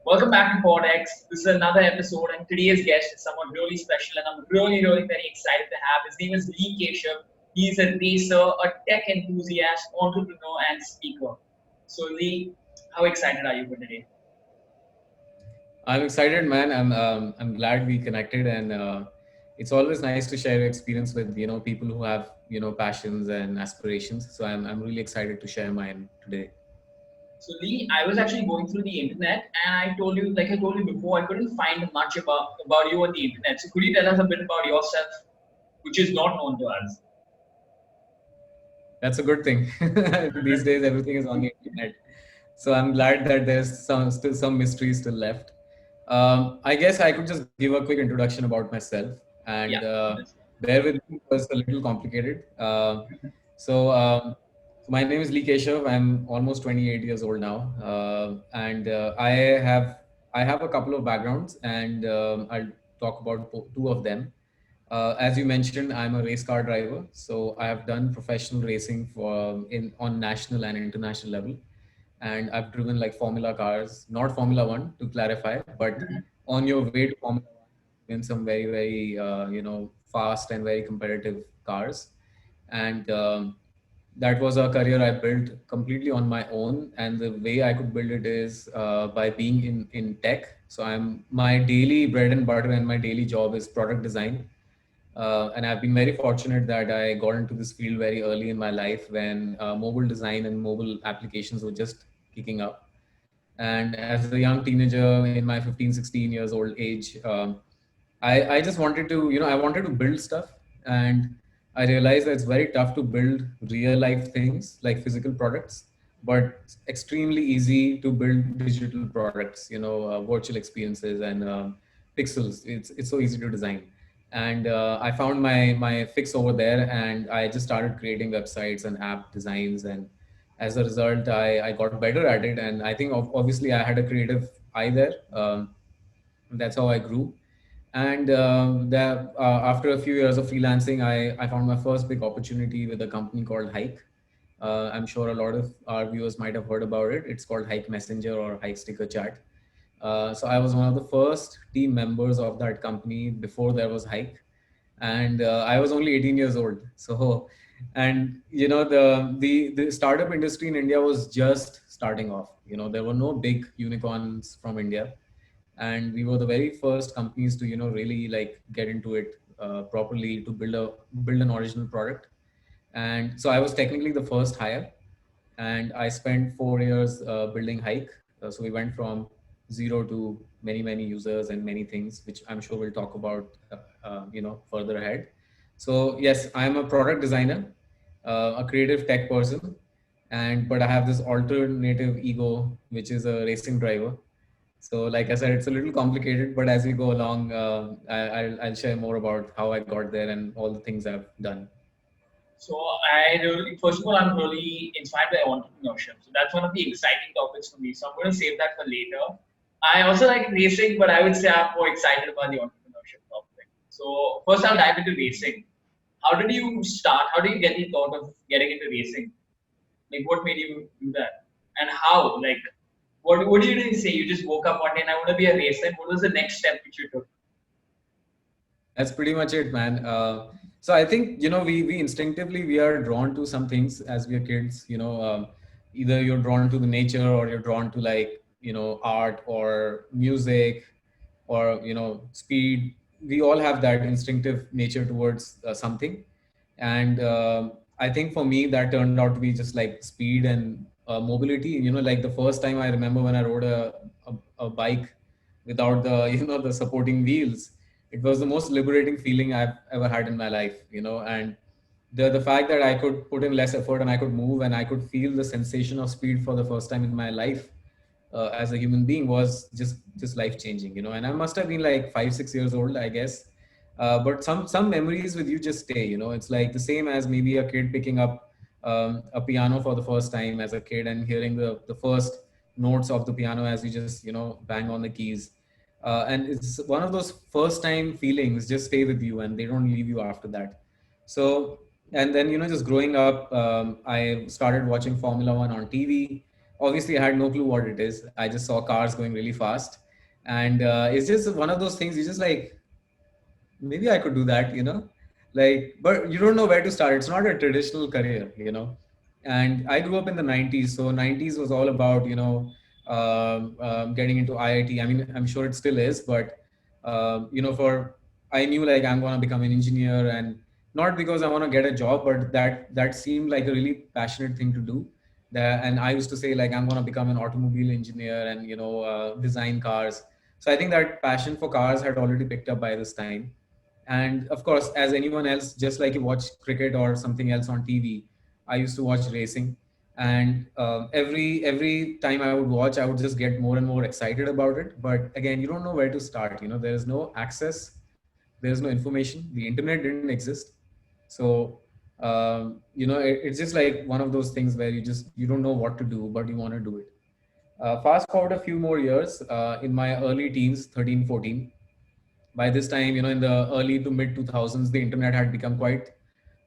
Welcome back to PodX. This is another episode, and today's guest is someone really special, and I'm really very excited to have. His name is Lee Keshav. He's a racer, a tech enthusiast, entrepreneur, and speaker. So, Lee, how excited are you for today? I'm excited, man. I'm glad we connected, and it's always nice to share your experience with people who have passions and aspirations. So I'm really excited to share mine today. So, Lee, I was actually going through the internet, and I told you, like I told you before, I couldn't find much about you on the internet. So, could you tell us a bit about yourself, which is not known to us? That's a good thing. These days, everything is on the internet. So I'm glad that there's still some mystery still left. I guess I could just give a quick introduction about myself, and Yeah. bear with me because it's a little complicated. So, um, so my name is Lee Keshav. I'm almost 28 years old now, and I have a couple of backgrounds, and I'll talk about two of them. As you mentioned, I'm a race car driver, so I have done professional racing for in on national and international level, and I've driven like Formula cars, not Formula One to clarify, but on your way to Formula One, in some very fast and very competitive cars, and that was a career I built completely on my own. And the way I could build it is by being in tech. So I'm my daily bread and butter and my daily job is product design. And I've been very fortunate that I got into this field very early in my life when mobile design and mobile applications were just kicking up. And as a young teenager in my 15, 16 years old age, I just wanted to, I wanted to build stuff. And I realized that it's very tough to build real life things like physical products, but it's extremely easy to build digital products, virtual experiences and pixels. It's so easy to design. And I found my fix over there, and I just started creating websites and app designs. And as a result, I got better at it. And I think obviously I had a creative eye there. That's how I grew. And after a few years of freelancing, I found my first big opportunity with a company called Hike. I'm sure a lot of our viewers might have heard about it. It's called Hike Messenger or Hike Sticker Chat. So I was one of the first team members of that company before there was Hike, and I was only 18 years old. So, and the startup industry in India was just starting off. There were no big unicorns from India, and we were the very first companies to really like get into it properly to build an original product. And so I was technically the first hire, and I spent 4 years building Hike. So we went from zero to many users and many things, which I'm sure we'll talk about further ahead. So yes, I'm a product designer, a creative tech person, and but I have this alternative ego, which is a racing driver. So, like I said, it's a little complicated, but as we go along, I'll share more about how I got there and all the things I've done. So first of all, I'm really inspired by entrepreneurship. So that's one of the exciting topics for me. So I'm going to save that for later. I also like racing, but I would say I'm more excited about the entrepreneurship topic. So first, I'll dive into racing. How did you start? How did you get the thought of getting into racing? Like, what made you do that? And how? Like, what did you say? You just woke up one day and I want to be a racer. What was the next step which you took? That's pretty much it, man. So I think we instinctively we are drawn to some things as we are kids. Either you're drawn to the nature or you're drawn to like art or music or speed. We all have that instinctive nature towards something. And I think for me that turned out to be just like speed and mobility. Like the first time I remember when I rode a bike without the the supporting wheels, it was the most liberating feeling I've ever had in my life. And the fact that I could put in less effort and I could move and I could feel the sensation of speed for the first time in my life as a human being was just life changing. And I must have been like 5 6 years old, I guess. But some memories with you just stay. It's like the same as maybe a kid picking up a piano for the first time as a kid and hearing the first notes of the piano as you just bang on the keys. And it's one of those first time feelings just stay with you and they don't leave you after that. So, and then just growing up, I started watching Formula One on TV. Obviously, I had no clue what it is. I just saw cars going really fast, and it's just one of those things. You just like, maybe I could do that, like, but you don't know where to start. It's not a traditional career. And I grew up in the 90s. So 90s was all about, getting into IIT. I mean, I'm sure it still is, but, I knew like I'm going to become an engineer, and not because I want to get a job, but that seemed like a really passionate thing to do. And I used to say like, I'm going to become an automobile engineer and, design cars. So I think that passion for cars had already picked up by this time. And of course, as anyone else, just like you watch cricket or something else on TV, I used to watch racing. And every time I would watch, I would just get more and more excited about it. But again, you don't know where to start. There is no access, there's no information. The internet didn't exist. So it's just like one of those things where you don't know what to do, but you want to do it. Fast forward a few more years, in my early teens, 13, 14. By this time, in the early to mid 2000s, the internet had become quite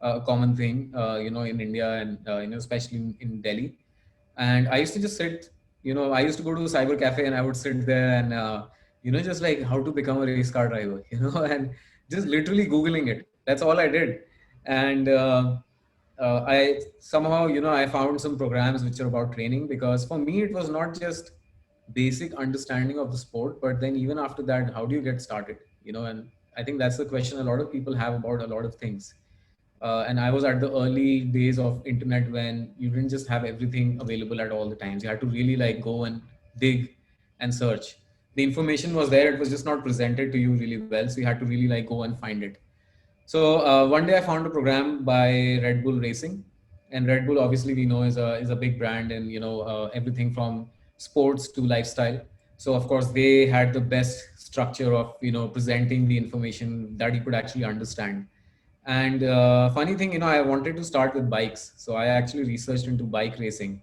a common thing, in India, and especially in Delhi. And I used to just sit, I used to go to a cyber cafe, and I would sit there and just like how to become a race car driver, and just literally googling it. That's all I did. And I somehow, I found some programs which are about training, because for me it was not just basic understanding of the sport, but then even after that, how do you get started? And I think that's the question a lot of people have about a lot of things. And I was at the early days of internet, when you didn't just have everything available at all the times. You had to really like go and dig and search. The information was there, it was just not presented to you really well, so you had to really like go and find it. So one day I found a program by Red Bull Racing, and Red Bull, obviously, we know, is a big brand, and everything from sports to lifestyle. So of course they had the best structure of presenting the information that you could actually understand. And funny thing, I wanted to start with bikes, so I actually researched into bike racing,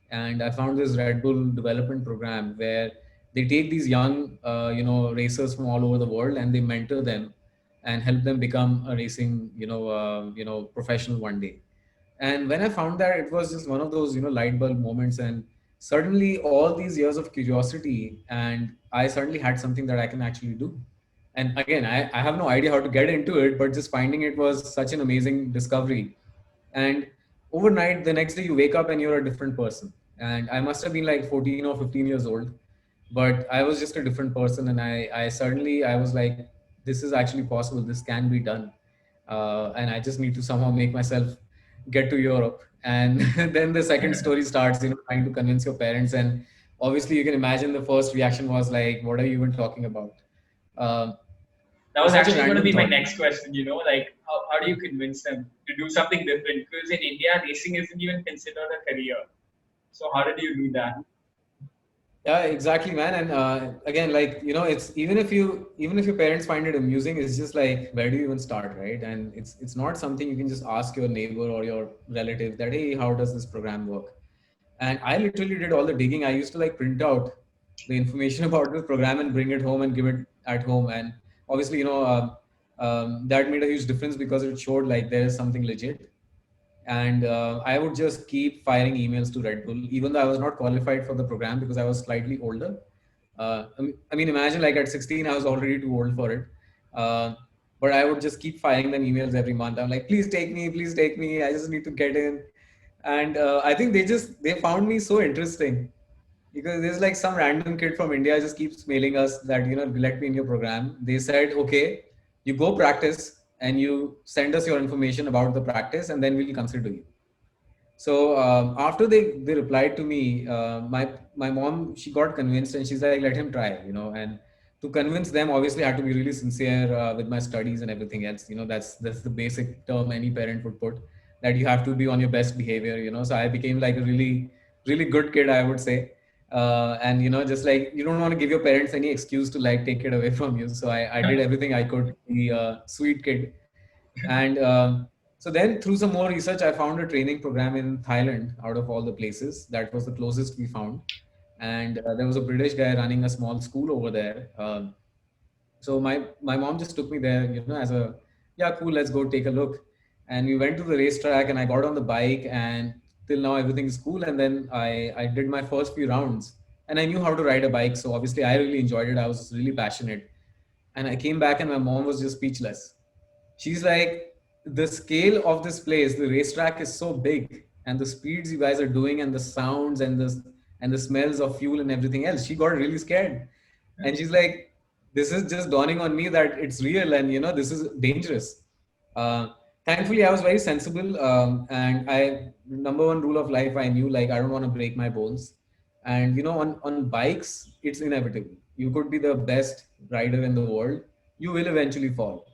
and I found this Red Bull development program where they take these young, racers from all over the world, and they mentor them and help them become a racing, professional one day. And when I found that, it was just one of those, light bulb moments. And suddenly, all these years of curiosity, and I suddenly had something that I can actually do. And again, I have no idea how to get into it, but just finding it was such an amazing discovery. And overnight, the next day, you wake up and you're a different person. And I must have been like 14 or 15 years old, but I was just a different person. And I was like, this is actually possible. This can be done. And I just need to somehow make myself get to Europe. And then the second story starts, trying to convince your parents. And obviously, you can imagine the first reaction was like, what are you even talking about? Um, That it's was such a actually going to random be my thought. next question, like how do you convince them to do something different? Because in India, racing isn't even considered a career. So how did you do that? Yeah, exactly, man. And again, like it's even if your parents find it amusing, it's just like, where do you even start, right? And it's not something you can just ask your neighbor or your relative that, hey, how does this program work? And I literally did all the digging. I used to like print out the information about this program and bring it home and give it at home. And obviously, that made a huge difference, because it showed like there is something legit. And I would just keep firing emails to Red Bull, even though I was not qualified for the program because I was slightly older. I mean, imagine like at 16, I was already too old for it. Uh, but I would just keep firing them emails every month. I'm like, please take me, please take me. I just need to get in. And I think they found me so interesting, because there's like some random kid from India just keeps mailing us that, let me in your program. They said, okay, you go practice and you send us your information about the practice, and then we'll consider you. So after they replied to me, my mom, she got convinced, and she's like, let him try, and to convince them, obviously I had to be really sincere with my studies and everything else. That's the basic term any parent would put, that you have to be on your best behavior. So I became like a really really good kid, I would say. And just like, you don't want to give your parents any excuse to like take it away from you. So I did everything I could to be a sweet kid. And so then, through some more research, I found a training program in Thailand, out of all the places. That was the closest we found. And there was a British guy running a small school over there. So my mom just took me there, as yeah, cool, let's go take a look. And we went to the racetrack, and I got on the bike, and till now everything is cool. And then I did my first few rounds, and I knew how to ride a bike. So obviously I really enjoyed it. I was really passionate. And I came back and my mom was just speechless. She's like, the scale of this place, the racetrack is so big, and the speeds you guys are doing, and the sounds, and the smells of fuel and everything else. She got really scared, and she's like, "This is just dawning on me that it's real, and this is dangerous." Uh, Thankfully, I was very sensible, and I number one rule of life I knew, like, I don't want to break my bones, and on bikes it's inevitable. You could be the best rider in the world, you will eventually fall.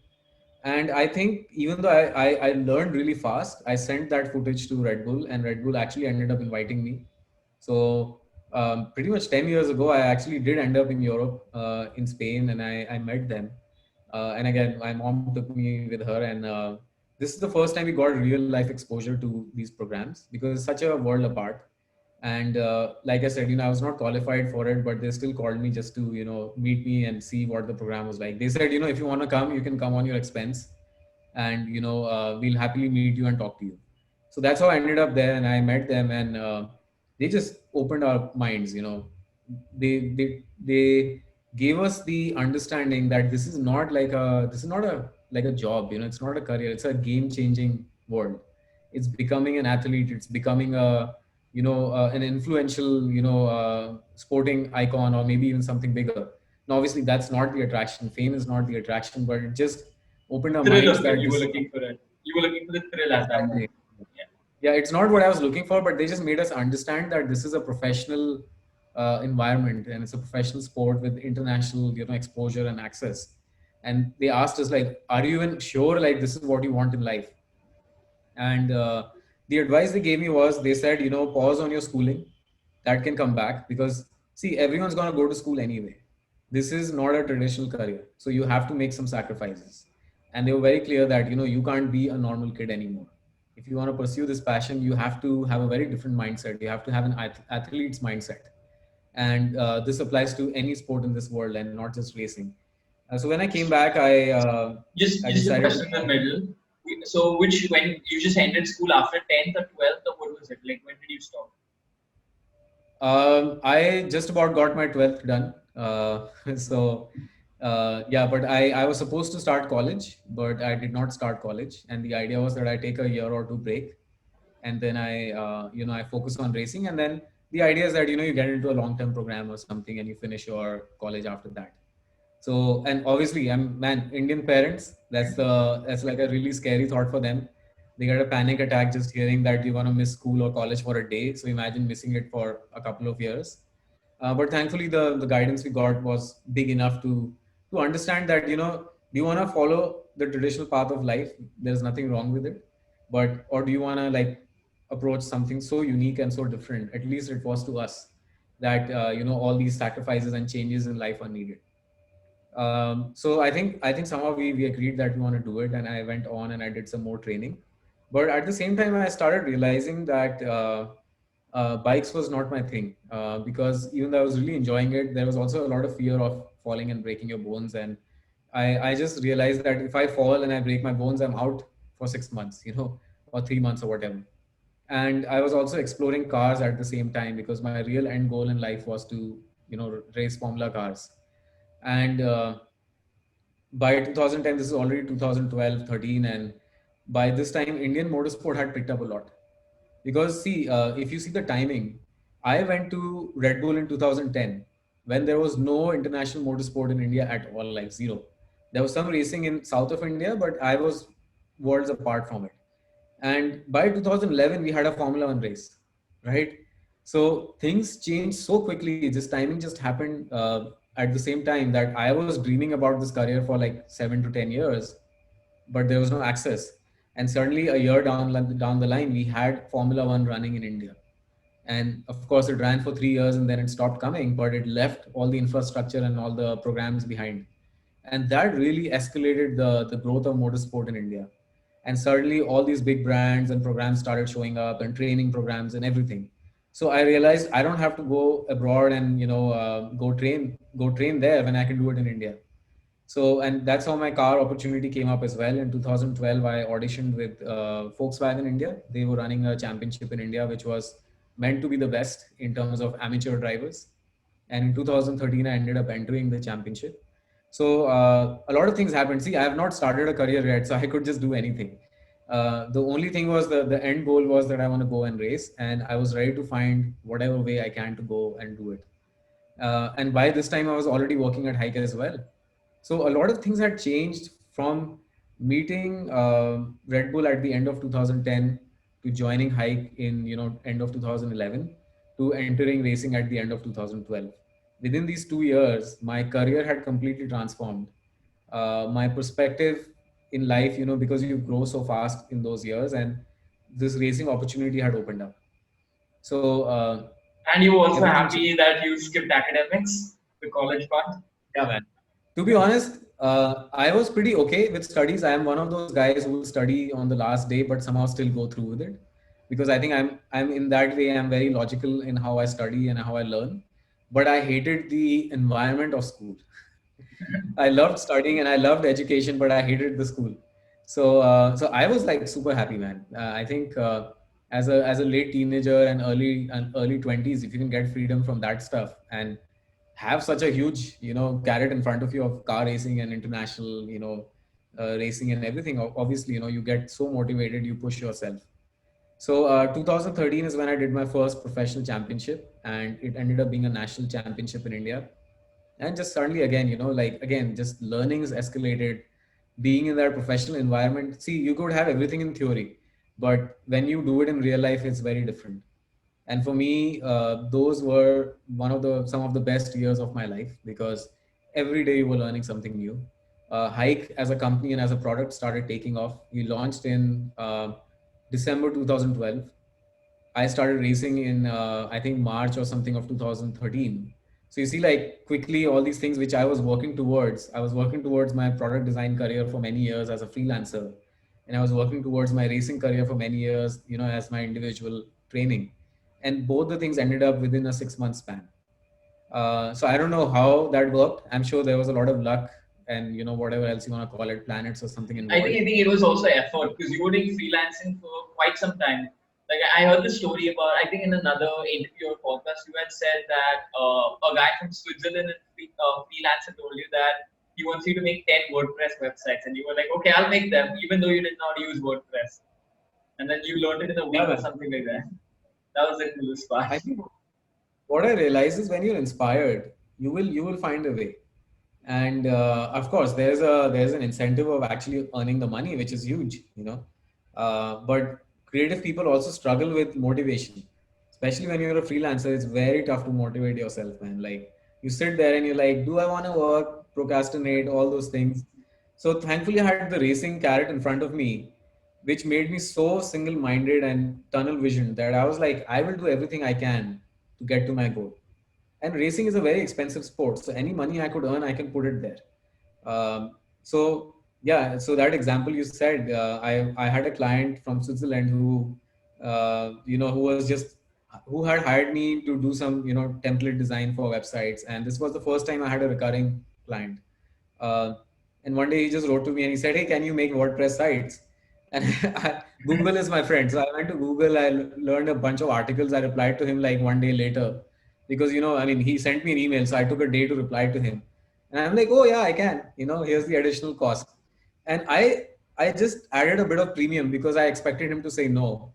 And I think even though I learned really fast, I sent that footage to Red Bull, and Red Bull actually ended up inviting me. So pretty much 10 years ago, I actually did end up in Europe, in Spain, and I met them. And again, my mom took me with her, and this is the first time we got real life exposure to these programs, because it's such a world apart. And like I said, I was not qualified for it, but they still called me just to meet me and see what the program was like. They said, if you want to come, you can come on your expense, and we'll happily meet you and talk to you. So that's how I ended up there, and I met them, and they just opened our minds. They gave us the understanding that this is not a like a job. It's not a career, it's a game changing world. It's becoming an athlete, it's becoming a an influential sporting icon, or maybe even something bigger. Now obviously that's not the attraction, fame is not the attraction, but it just opened our Thrill minds of it. that You were this looking for it. You were looking for the thrill at that exactly. moment. Yeah. Yeah, it's not what I was looking for, but they just made us understand that this is a professional environment, and it's a professional sport with international exposure and access. And they asked us, like, are you even sure, like, this is what you want in life? And the advice they gave me was, they said, pause on your schooling. That can come back, because see, everyone's going to go to school anyway. This is not a traditional career, so you have to make some sacrifices. And they were very clear that you can't be a normal kid anymore. If you want to pursue this passion, you have to have a very different mindset. You have to have an athlete's mindset. And this applies to any sport in this world, and not just racing. So when I came back, I Just a decided to question in the middle. So which when you just ended school after 10th or 12th, or what was it? Like when did you stop? I just about got my 12th done. So, yeah, but I was supposed to start college, but I did not start college. And the idea was that I take a year or two break, and then I focus on racing. And then the idea is that, you get into a long-term program or something, and you finish your college after that. So, and obviously, man, Indian parents, that's like a really scary thought for them. They get a panic attack just hearing that you're gonna miss school or college for a day. So imagine missing it for a couple of years. But thankfully, the guidance we got was big enough to understand that, do you want to follow the traditional path of life? There's nothing wrong with it, but or do you want to, like, approach something so unique and so different? At least it was to us that all these sacrifices and changes in life are needed. So I think somehow we agreed that we want to do it, and I went on and I did some more training. But at the same time, I started realizing that bikes was not my thing, because even though I was really enjoying it, there was also a lot of fear of falling and breaking your bones. And I just realized that if I fall and I break my bones, I'm out for 6 months, or 3 months or whatever. And I was also exploring cars at the same time, because my real end goal in life was to race formula cars. And by 2010, this is already 2012, 13, and by this time, Indian motorsport had picked up a lot. Because see, if you see the timing, I went to Red Bull in 2010 when there was no international motorsport in India at all, like zero. There was some racing in south of India, but I was worlds apart from it. And by 2011, we had a Formula One race, right? So things changed so quickly. This timing just happened at the same time that I was dreaming about this career for like 7 to 10 years, but there was no access. And suddenly, a year down the line, we had Formula One running in India. And of course, it ran for 3 years and then it stopped coming, but it left all the infrastructure and all the programs behind. And that really escalated the growth of motorsport in India. And suddenly, all these big brands and programs started showing up, and training programs and everything. So I realized I don't have to go abroad and go train there when I can do it in India. So, and that's how my car opportunity came up as well. In 2012, I auditioned with Volkswagen India. They were running a championship in India, which was meant to be the best in terms of amateur drivers. And in 2013, I ended up entering the championship. So a lot of things happened. See, I have not started a career yet, so I could just do anything. The only thing was the end goal was that I want to go and race, and I was ready to find whatever way I can to go and do it. And by this time, I was already working at Hike as well. So a lot of things had changed from meeting Red Bull at the end of 2010 to joining Hike in end of 2011 to entering racing at the end of 2012. Within these 2 years, my career had completely transformed. My perspective in life, because you grow so fast in those years, and this racing opportunity had opened up. So And you were also everything changed. happy that you skipped academics, the college part. Yeah, man. To be honest, I was pretty okay with studies. I am one of those guys who will study on the last day, but somehow still go through with it, because I think I'm in that way. I'm very logical in how I study and how I learn, but I hated the environment of school. I loved studying and I loved education, but I hated the school. So I was like super happy, man. I think as a late teenager and early 20s, if you can get freedom from that stuff and have such a huge carrot in front of you of car racing and international racing and everything, obviously you get so motivated, you push yourself. So 2013 is when I did my first professional championship, and it ended up being a national championship in India. And just suddenly again, like again, just learnings escalated. Being in that professional environment, see, you could have everything in theory, but when you do it in real life, it's very different. And for me, those were some of the best years of my life, because every day you were learning something new. Hike as a company and as a product started taking off. We launched in December 2012. I started racing in I think March or something of 2013. So you see, like quickly, all these things which I was working towards. I was working towards my product design career for many years as a freelancer, and I was working towards my racing career for many years, as my individual training. And both the things ended up within a 6 month span. So I don't know how that worked. I'm sure there was a lot of luck and whatever else you want to call it, planets or something involved. I think it was also effort because you were doing freelancing for quite some time. Like I heard the story about, I think in another interview or podcast, you had said that a guy from Switzerland and freelancer told you that he wants you to make 10 WordPress websites, and you were like, okay, I'll make them, even though you did not use WordPress, and then you learned it in a week Yeah, or man. something like that. That was the coolest part. I think what I realize is when you're inspired, you will find a way. And of course, there's an incentive of actually earning the money, which is huge. But creative people also struggle with motivation, especially when you're a freelancer. It's very tough to motivate yourself, man. Like you sit there and you're like, do I want to work, procrastinate, all those things. So thankfully, I had the racing carrot in front of me, which made me so single-minded and tunnel vision that I was like, I will do everything I can to get to my goal. And racing is a very expensive sport, so any money I could earn, I can put it there. So yeah, so that example you said, I had a client from Switzerland who was just who had hired me to do some template design for websites, and this was the first time I had a recurring client. uh, and one day he just wrote to me and he said, hey, can you make WordPress sites? And Google is my friend. So I went to Google, learned a bunch of articles. I replied to him like one day later because, I mean, he sent me an email. So I took a day to reply to him. And I'm like, oh, yeah, I can. Here's the additional cost. And I just added a bit of premium because I expected him to say no.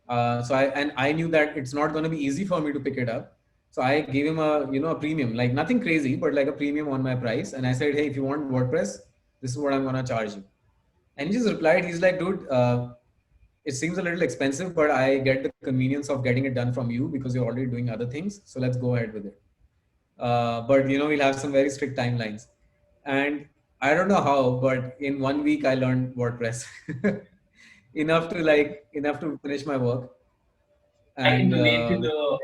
So I knew that it's not going to be easy for me to pick it up. So I gave him a premium, like nothing crazy, but like a premium on my price. And I said, hey, if you want WordPress, this is what I'm going to charge you. And he just replied, he's like, dude, it seems a little expensive, but I get the convenience of getting it done from you because you're already doing other things. So let's go ahead with it. But we'll have some very strict timelines. And I don't know how, but in 1 week I learned WordPress enough to finish my work. I can And relate to the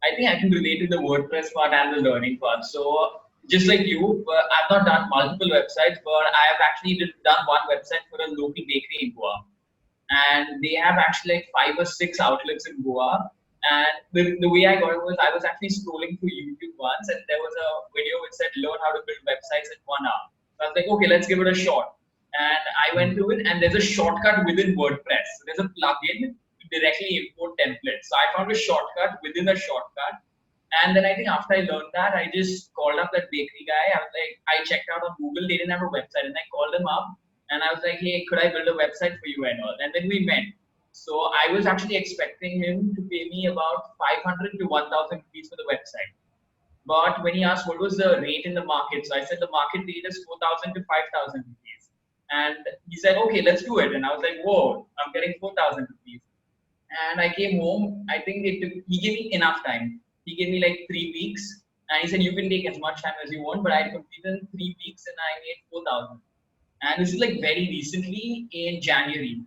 I think I can relate to the WordPress part and the learning part. So just like you, I've not done multiple websites, but I have actually done one website for a local bakery in Goa, and they have actually like 5 or 6 outlets in Goa. And the way I got it was I was actually scrolling through YouTube once, and there was a video which said learn how to build websites in 1 hour. So I was like, okay, let's give it a shot. And I went through it, and there's a shortcut within WordPress. So there's a plugin to directly import templates. So I found a shortcut within a shortcut. And then I think after I learned that, I just called up that bakery guy. I was like, I checked out on Google, they didn't have a website, and I called him up and I was like, hey, could I build a website for you and all? And then we met. So I was actually expecting him to pay me about 500 to 1,000 rupees for the website. But when he asked what was the rate in the market, so I said the market rate is 4,000 to 5,000 rupees. And he said, okay, let's do it. And I was like, whoa, I'm getting 4,000 rupees. And I came home. I think he gave me enough time. He gave me like 3 weeks. And he said, you can take as much time as you want, but I completed in 3 weeks and I made 4,000. And this is like very recently in January.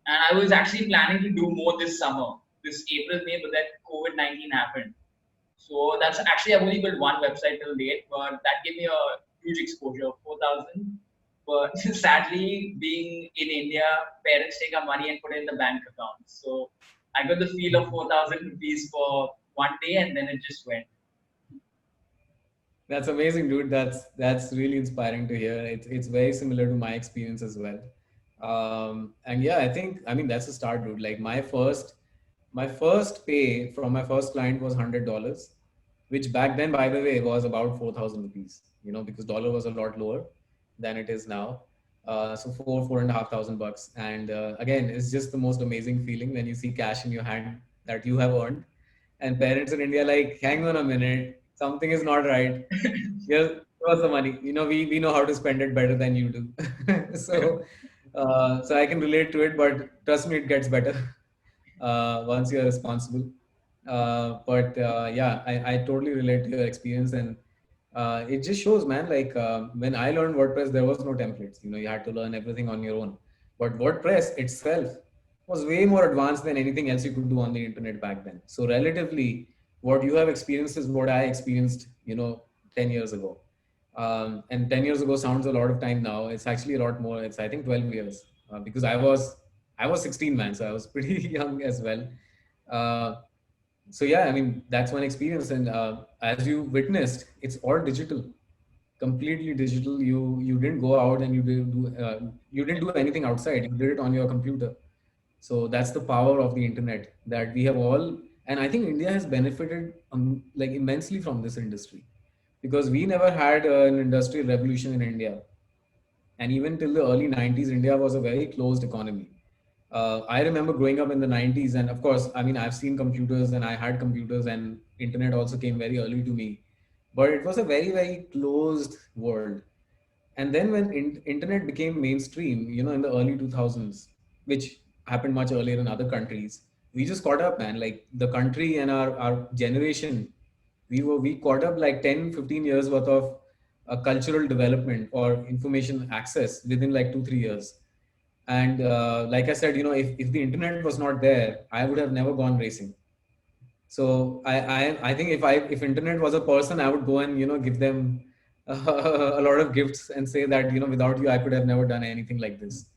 And I was actually planning to do more this summer, this April, May, but then COVID-19 happened. So that's actually, I've only built one website till date, but that gave me a huge exposure, 4,000. But sadly, being in India, parents take our money and put it in the bank account. So I got the feel of 4,000 rupees for 1 day and then it just went. That's amazing, dude. That's really inspiring to hear. It's very similar to my experience as well. And yeah, I mean that's a start, dude. Like my first pay from my first client was $100, which back then, by the way, was about 4,000 rupees. You know, because dollar was a lot lower than it is now. So four and a half thousand bucks. And again, it's just the most amazing feeling when you see cash in your hand that you have earned. And parents in India like, hang on a minute, something is not right. Here's give us the money. You know, we know how to spend it better than you do. So I can relate to it, but trust me, it gets better once you're responsible. But yeah, I totally relate to your experience, and it just shows, man. Like when I learned WordPress, there was no templates. You know, you had to learn everything on your own. But WordPress itself was way more advanced than anything else you could do on the internet back then. So relatively, what you have experienced is what I experienced, 10 years ago. And 10 years ago sounds a lot of time now. It's actually a lot more. It's I think 12 years because I was 16, man, so I was pretty young as well. Uh, so yeah, I mean that's one experience, and as you witnessed, it's all digital, completely digital. You didn't go out and you didn't do anything outside. You did it on your computer. So that's the power of the internet that we have all, and I think India has benefited like immensely from this industry because we never had an industrial revolution in India, and even till the early 90s, India was a very closed economy. I remember growing up in the 90s, and of course, I mean, I've seen computers and I had computers, and internet also came very early to me. But it was a very, very closed world. And then when internet became mainstream, in the early 2000s, which happened much earlier in other countries, we just caught up, man. Like the country and our generation, we caught up like 10, 15 years worth of cultural development or information access within like 2, 3 years. And like I said, if the internet was not there, I would have never gone racing. So I think if internet was a person, I would go and give them a lot of gifts and say that without you I could have never done anything like this.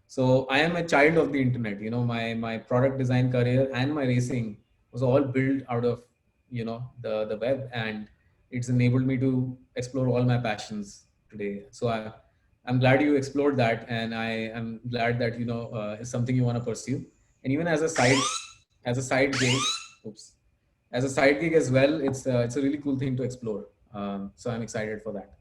So I am a child of the internet. My product design career and my racing was all built out of the web, and it's enabled me to explore all my passions today. So I'm glad you explored that, and I am glad that it's something you want to pursue, and even as a side gig. Oops, as a side gig as well, it's a really cool thing to explore. So I'm excited for that.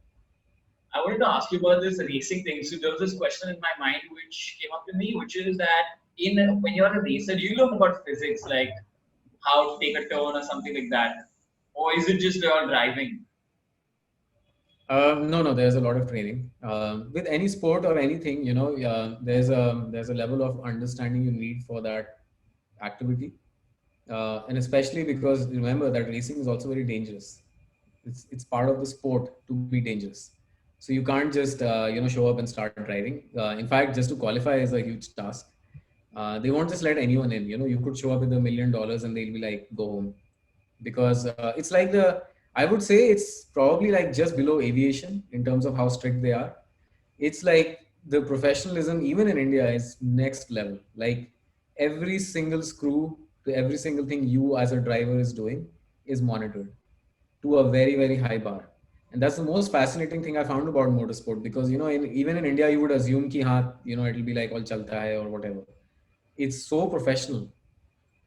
I wanted to ask you about this racing thing. So there was this question in my mind which came up to me, which is that in when you're a racer, do you learn about physics, like how to take a turn or something like that? Or is it just you're driving? No, there's a lot of training with any sport or anything. There's a level of understanding you need for that activity, and especially because remember that racing is also very dangerous. It's part of the sport to be dangerous. So you can't just show up and start driving. In fact, just to qualify is a huge task. They won't just let anyone in. You could show up with $1 million and they'll be like, go home, because it's like I would say it's probably like just below aviation in terms of how strict they are. It's like the professionalism even in India is next level. Like every single screw to every single thing you as a driver is doing is monitored to a very, very high bar. And that's the most fascinating thing I found about motorsport, because even in India you would assume ki haan, it'll be like all chalta hai or whatever. It's so professional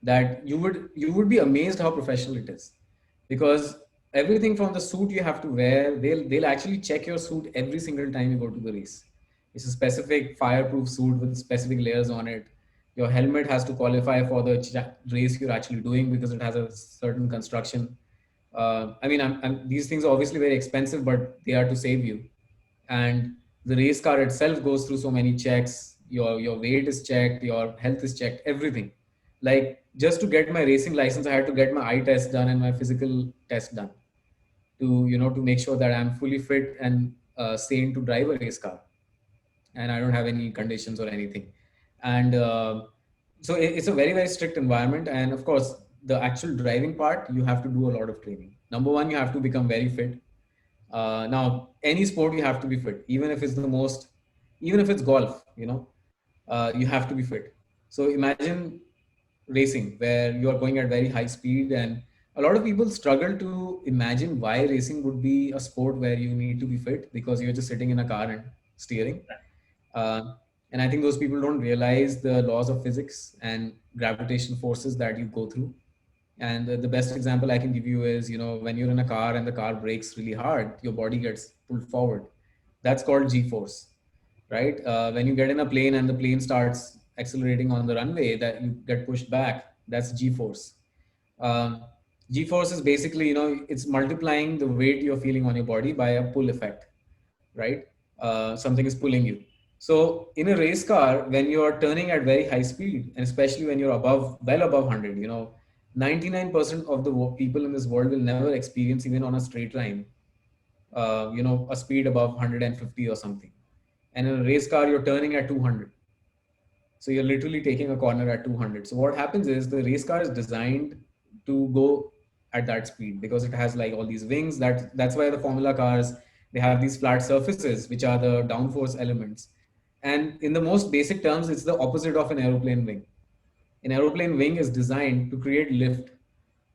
that you would be amazed how professional it is, because everything from the suit you have to wear, they'll actually check your suit every single time you go to the race. It's a specific fireproof suit with specific layers on it. Your helmet has to qualify for the race you're actually doing because it has a certain construction. I mean, these things are obviously very expensive, but they are to save you. And the race car itself goes through so many checks. Your weight is checked, your health is checked, everything. Like, just to get my racing license, I had to get my eye test done and my physical test done to make sure that I'm fully fit and sane to drive a race car, and I don't have any conditions or anything. And so it's a very, very strict environment. And of course, the actual driving part, you have to do a lot of training. Number one, you have to become very fit. Now, any sport, you have to be fit, even if it's golf, you have to be fit. So imagine racing where you are going at very high speed, and a lot of people struggle to imagine why racing would be a sport where you need to be fit because you're just sitting in a car and steering. uh, and I think those people don't realize the laws of physics and gravitational forces that you go through. And the best example I can give you is, when you're in a car and the car brakes really hard, your body gets pulled forward. That's called G force, right? When you get in a plane and the plane starts accelerating on the runway, that you get pushed back. That's G force. Um, G force is basically, it's multiplying the weight you're feeling on your body by a pull effect, right? Something is pulling you. So in a race car, when you are turning at very high speed, and especially when you're well above 100, 99% of the people in this world will never experience, even on a straight line, a speed above 150 or something. And in a race car, you're turning at 200. So you're literally taking a corner at 200. So what happens is the race car is designed to go at that speed because it has like all these wings. That's why the Formula cars, they have these flat surfaces, which are the downforce elements. And in the most basic terms, it's the opposite of an aeroplane wing. An aeroplane wing is designed to create lift.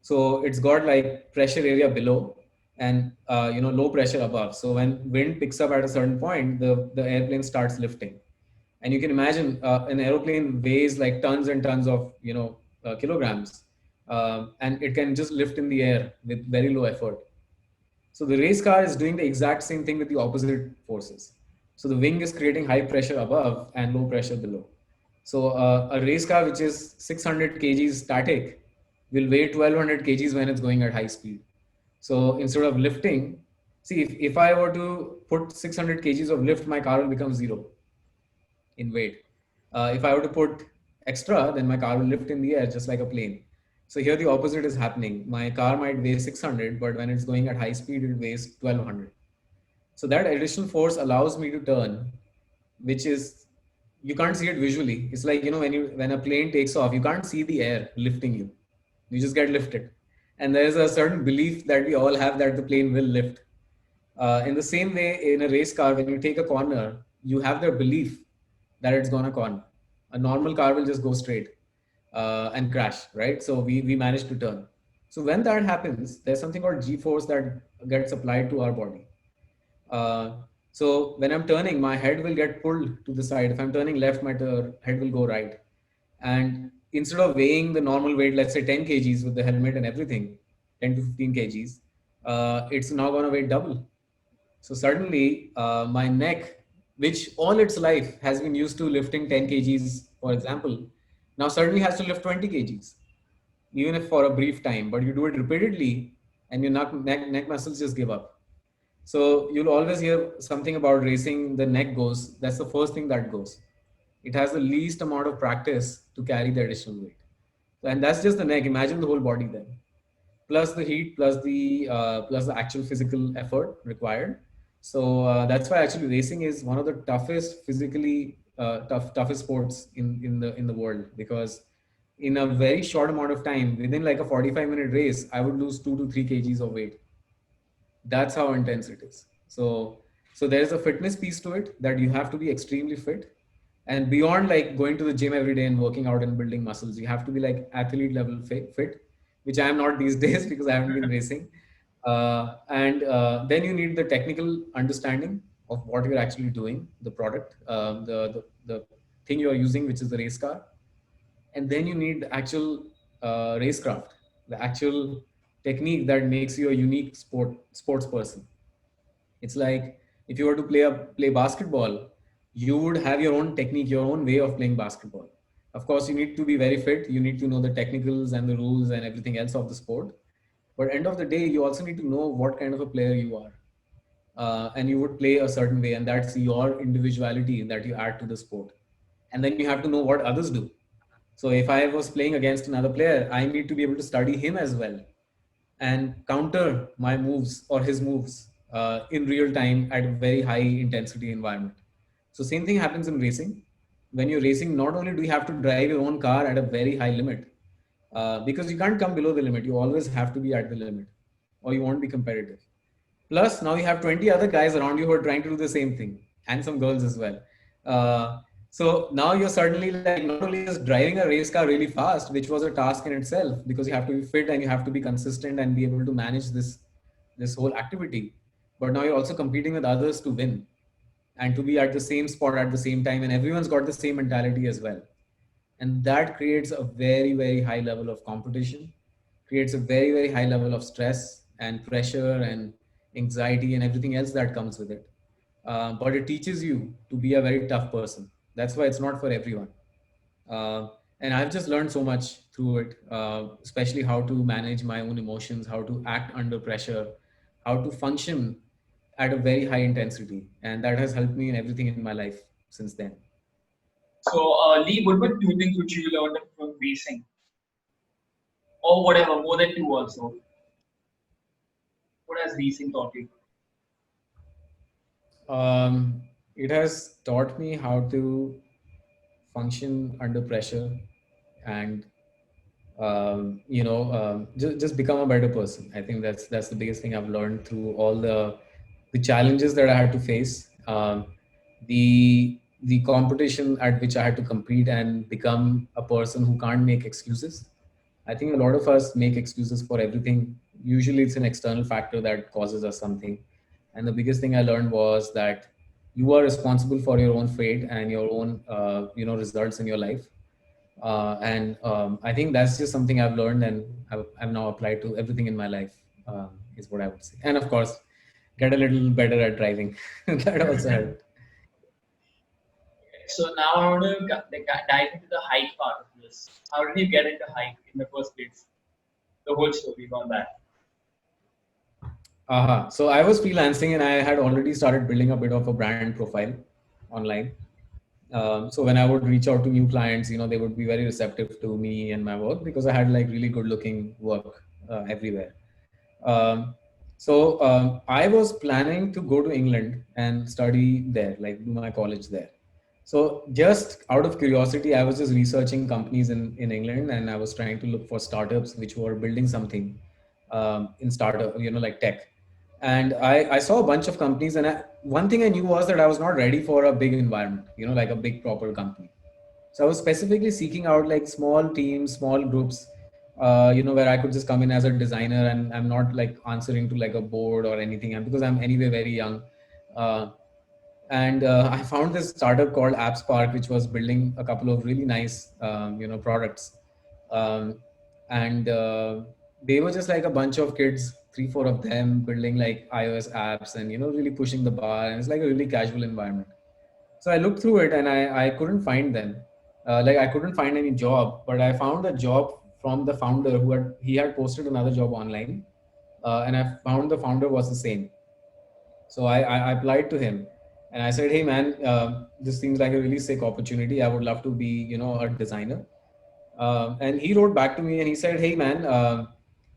So it's got like pressure area below and low pressure above. So when wind picks up at a certain point, the airplane starts lifting. And you can imagine an aeroplane weighs like tons and tons of kilograms, and it can just lift in the air with very low effort. So the race car is doing the exact same thing with the opposite forces. So the wing is creating high pressure above and low pressure below. So a race car which is 600 kgs static will weigh 1200 kgs when it's going at high speed. So instead of lifting, see, if I were to put 600 kgs of lift, my car will become zero in weight. If I were to put extra, then my car will lift in the air just like a plane. So here the opposite is happening. My car might weigh 600, but when it's going at high speed, it weighs 1200. So that additional force allows me to turn, which is, you can't see it visually. It's like, when a plane takes off, you can't see the air lifting you. You just get lifted. And there's a certain belief that we all have that the plane will lift. In the same way, in a race car, when you take a corner, you have the belief that it's gonna corner. A normal car will just go straight and crash, right? So we manage to turn. So when that happens, there's something called G-force that gets applied to our body. Uh, so when I'm turning, my head will get pulled to the side. If I'm turning left, my head will go right. And instead of weighing the normal weight, let's say 10 kgs with the helmet and everything, 10 to 15 kgs, it's now going to weigh double. So suddenly, my neck, which all its life has been used to lifting 10 kgs, for example, now suddenly has to lift 20 kgs, even if for a brief time. But you do it repeatedly, and your neck muscles just give up. So you'll always hear something about racing, the neck goes. That's the first thing that goes. It has the least amount of practice to carry the additional weight. And that's just the neck. Imagine the whole body then. Plus the heat, plus the actual physical effort required. So that's why actually racing is one of the toughest physically toughest sports in the world, because in a very short amount of time, within like a 45-minute race, I would lose 2 to 3 kgs of weight. That's how intense it is. So there's a fitness piece to it, that you have to be extremely fit. And beyond like going to the gym every day and working out and building muscles, you have to be like athlete level fit, which I am not these days because I haven't been racing. And then you need the technical understanding of what you're actually doing, the product, the thing you're using, which is the race car. And then you need the actual racecraft, the actual technique that makes you a unique sports person. It's like if you were to play basketball, you would have your own technique, your own way of playing basketball. Of course, you need to be very fit. You need to know the technicals and the rules and everything else of the sport. But end of the day, you also need to know what kind of a player you are, and you would play a certain way, and that's your individuality that you add to the sport. And then you have to know what others do. So if I was playing against another player, I need to be able to study him as well and counter my moves or his moves in real time at a very high intensity environment. So same thing happens in racing. When you're racing, not only do you have to drive your own car at a very high limit, because you can't come below the limit. You always have to be at the limit, or you won't be competitive. Plus, now you have 20 other guys around you who are trying to do the same thing, and some girls as well. So now you're suddenly like not only just driving a race car really fast, which was a task in itself, because you have to be fit and you have to be consistent and be able to manage this whole activity. But now you're also competing with others to win and to be at the same spot at the same time, and everyone's got the same mentality as well. And that creates a very, very high level of competition, creates a very, very high level of stress and pressure and anxiety and everything else that comes with it. But it teaches you to be a very tough person. That's why it's not for everyone. And I've just learned so much through it, especially how to manage my own emotions, how to act under pressure, how to function at a very high intensity. And that has helped me in everything in my life since then. So, Lee, what were two things which you learned from racing? Or whatever, more than two also. What has racing taught you? It has taught me how to function under pressure and just become a better person. I think that's the biggest thing I've learned through all the challenges that I had to face, the competition at which I had to compete and become a person who can't make excuses. I think a lot of us make excuses for everything. Usually it's an external factor that causes us something. And the biggest thing I learned was that you are responsible for your own fate and your own results in your life. And I think that's just something I've learned and I've now applied to everything in my life, is what I would say. And of course, get a little better at driving. That also helped. So now I want to dive into the hike part of this. How did you get into hike in the first place? The whole story on that. So I was freelancing and I had already started building a bit of a brand profile online. So when I would reach out to new clients, they would be very receptive to me and my work because I had like really good looking work everywhere. Um, I was planning to go to England and study there, like do my college there. So just out of curiosity, I was just researching companies in England and I was trying to look for startups which were building something in startup, like tech. And I saw a bunch of companies and one thing I knew was that I was not ready for a big environment, like a big proper company. So I was specifically seeking out like small teams, small groups, where I could just come in as a designer and I'm not like answering to like a board or anything. And because I'm anyway very young. And I found this startup called AppSpark, which was building a couple of really nice, products. Um, and they were just like a bunch of kids, 3, 4 of them building like iOS apps and, really pushing the bar. And it's like a really casual environment. So I looked through it and I couldn't find them. I couldn't find any job, but I found a job from the founder he had posted another job online. And I found the founder was the same. So I applied to him and I said, hey man, this seems like a really sick opportunity. I would love to be, a designer. And he wrote back to me and he said, hey man,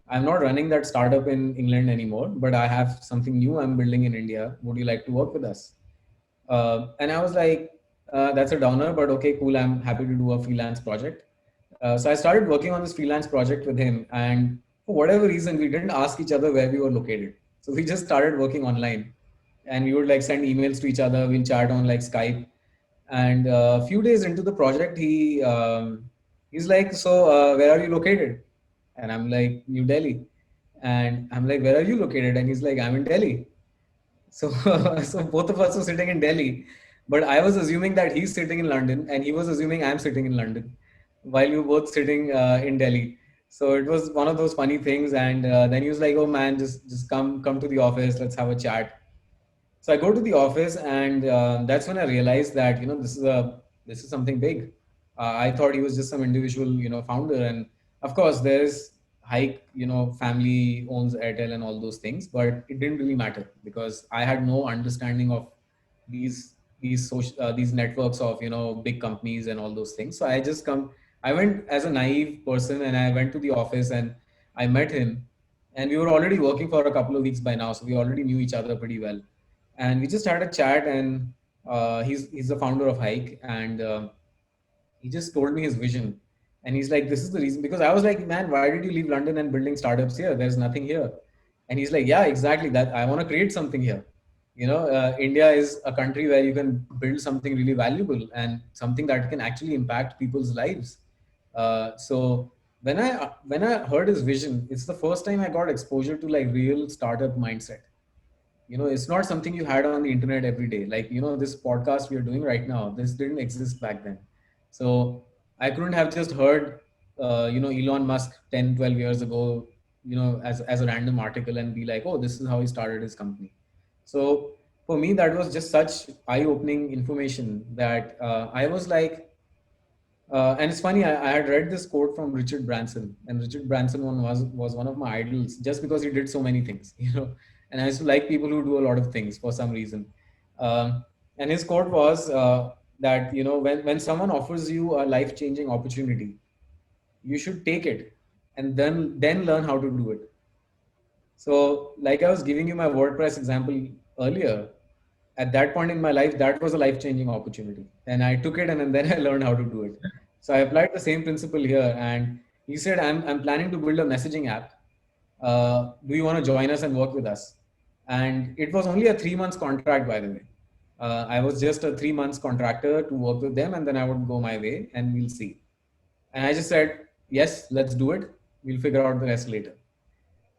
I'm not running that startup in England anymore, but I have something new I'm building in India. Would you like to work with us? And I was like, that's a downer, but okay, cool. I'm happy to do a freelance project. So I started working on this freelance project with him. And for whatever reason, we didn't ask each other where we were located. So we just started working online and we would like send emails to each other. We'll chat on like Skype. And a few days into the project, he's like, "So, where are you located?" And I'm like, "New Delhi." And I'm like, "Where are you located?" And he's like, "I'm in Delhi." So, so both of us were sitting in Delhi, but I was assuming that he's sitting in London, and he was assuming I'm sitting in London, while we were both sitting in Delhi. So it was one of those funny things. And then he was like, "Oh man, just come to the office. Let's have a chat." So I go to the office, and that's when I realized that this is something big. I thought he was just some individual, founder, and of course there's Hike, family owns Airtel and all those things, but it didn't really matter because I had no understanding of these networks of big companies and all those things. So I went as a naive person, and I went to the office and I met him, and we were already working for a couple of weeks by now, so we already knew each other pretty well. And we just had a chat. And he's the founder of Hike. And he just told me his vision. And he's like, "This is the reason," because I was like, "Man, why did you leave London and building startups here? There's nothing here." And he's like, "Yeah, exactly that. I want to create something here. India is a country where you can build something really valuable and something that can actually impact people's lives." So when I heard his vision, it's the first time I got exposure to like real startup mindset. It's not something you had on the internet every day. Like, this podcast we are doing right now, this didn't exist back then. So I couldn't have just heard Elon Musk 10, 12 years ago, as a random article and be like, "Oh, this is how he started his company." So for me, that was just such eye-opening information that I was like, and it's funny, I had read this quote from Richard Branson, and Richard Branson was one of my idols just because he did so many things, And I used to like people who do a lot of things for some reason. And his quote was that when someone offers you a life changing opportunity, you should take it, and then learn how to do it. So, like I was giving you my WordPress example earlier, at that point in my life, that was a life changing opportunity. And I took it, and then I learned how to do it. So I applied the same principle here. And he said, I'm planning to build a messaging app. Do you want to join us and work with us? And it was only a 3 months contract, by the way. I was just a 3 months contractor to work with them, and then I would go my way and we'll see. And I just said, "Yes, let's do it. We'll figure out the rest later."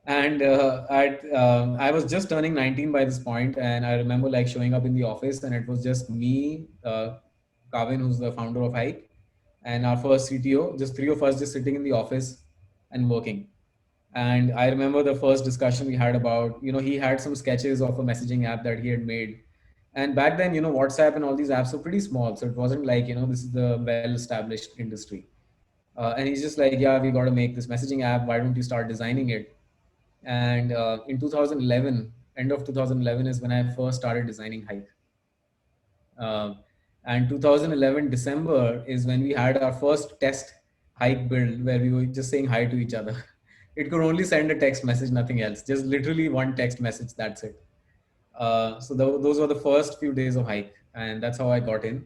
And I was just turning 19 by this point, and I remember like showing up in the office, and it was just me, Kavin, who's the founder of Hike, and our first CTO, just three of us just sitting in the office and working. And I remember the first discussion we had about, he had some sketches of a messaging app that he had made. And back then, WhatsApp and all these apps were pretty small. So it wasn't like, this is the well established industry. And he's just like, "Yeah, we got to make this messaging app. Why don't you start designing it?" And in 2011, end of 2011 is when I first started designing Hike. Um, and 2011 December is when we had our first test Hike build where we were just saying hi to each other. It could only send a text message, nothing else. Just literally one text message. That's it. Those were the first few days of Hike, and that's how I got in.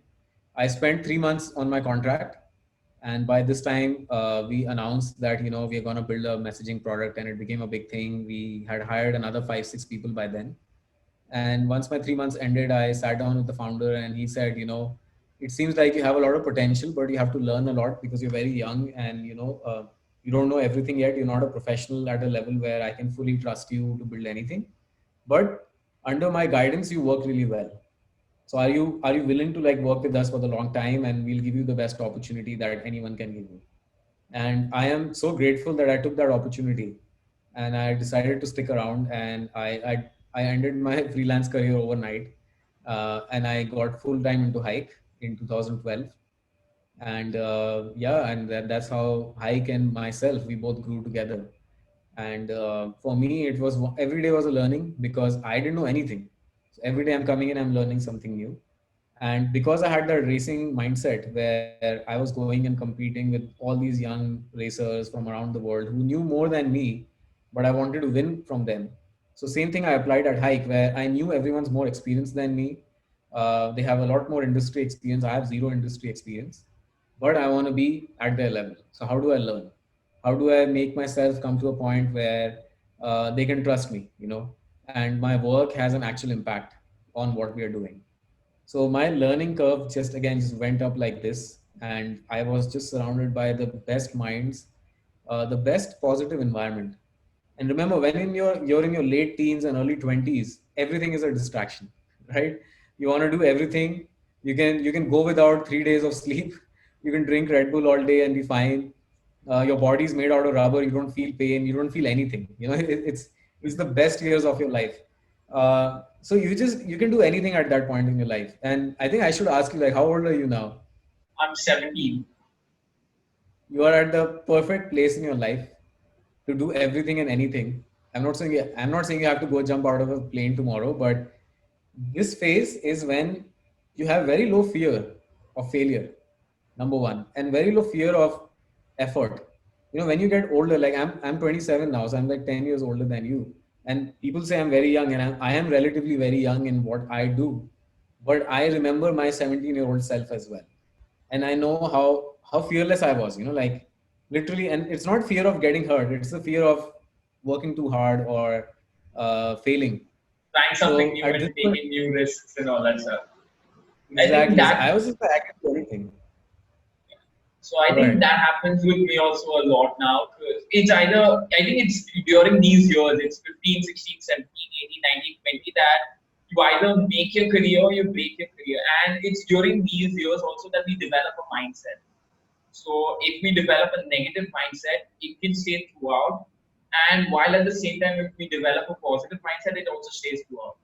I spent 3 months on my contract, and by this time, we announced that we are going to build a messaging product, and it became a big thing. We had hired another 5, 6 people by then. And once my 3 months ended, I sat down with the founder, and he said, "It seems like you have a lot of potential, but you have to learn a lot because you're very young, and you don't know everything yet. You're not a professional at a level where I can fully trust you to build anything. But under my guidance, you work really well. So are you willing to like work with us for the long time, and we'll give you the best opportunity that anyone can give you?" And I am so grateful that I took that opportunity, and I decided to stick around. And I ended my freelance career overnight, and I got full time into Hike in 2012. And yeah, and that's how Hike and myself, we both grew together. And for me, it was every day was a learning because I didn't know anything. So every day I'm coming in, I'm learning something new. And because I had that racing mindset where I was going and competing with all these young racers from around the world who knew more than me, but I wanted to win from them. So same thing I applied at Hike, where I knew everyone's more experienced than me. They have a lot more industry experience. I have zero industry experience, but I want to be at their level. So how do I learn? How do I make myself come to a point where they can trust me, and my work has an actual impact on what we are doing? So my learning curve just again just went up like this, and I was just surrounded by the best minds, the best positive environment. And remember, when you're in your late teens and early 20s, everything is a distraction, right? You want to do everything. You can go without 3 days of sleep. You can drink Red Bull all day and be fine. Your body's made out of rubber. You don't feel pain. You don't feel anything. It's the best years of your life. So you can do anything at that point in your life. And I think I should ask you, like, how old are you now? I'm 17. You are at the perfect place in your life to do everything and anything. I'm not saying you have to go jump out of a plane tomorrow, but this phase is when you have very low fear of failure, number one, and very low fear of effort. When you get older, like I'm 27 now, so I'm like 10 years older than you. And people say I'm very young, and I am relatively very young in what I do. But I remember my 17-year-old self as well, and I know how fearless I was. Like literally, and it's not fear of getting hurt; it's the fear of working too hard or failing. Trying something So new at and this point, taking new risks and all that stuff. I think exactly. So that I was just like, I can do anything. So I Go think ahead. that happens with me also a lot now. 'Cause it's either, I think it's during these years, it's 15, 16, 17, 18, 19, 20, that you either make your career or you break your career. And it's during these years also that we develop a mindset. So if we develop a negative mindset, it can stay throughout. And while at the same time, if we develop a positive mindset, it also stays throughout.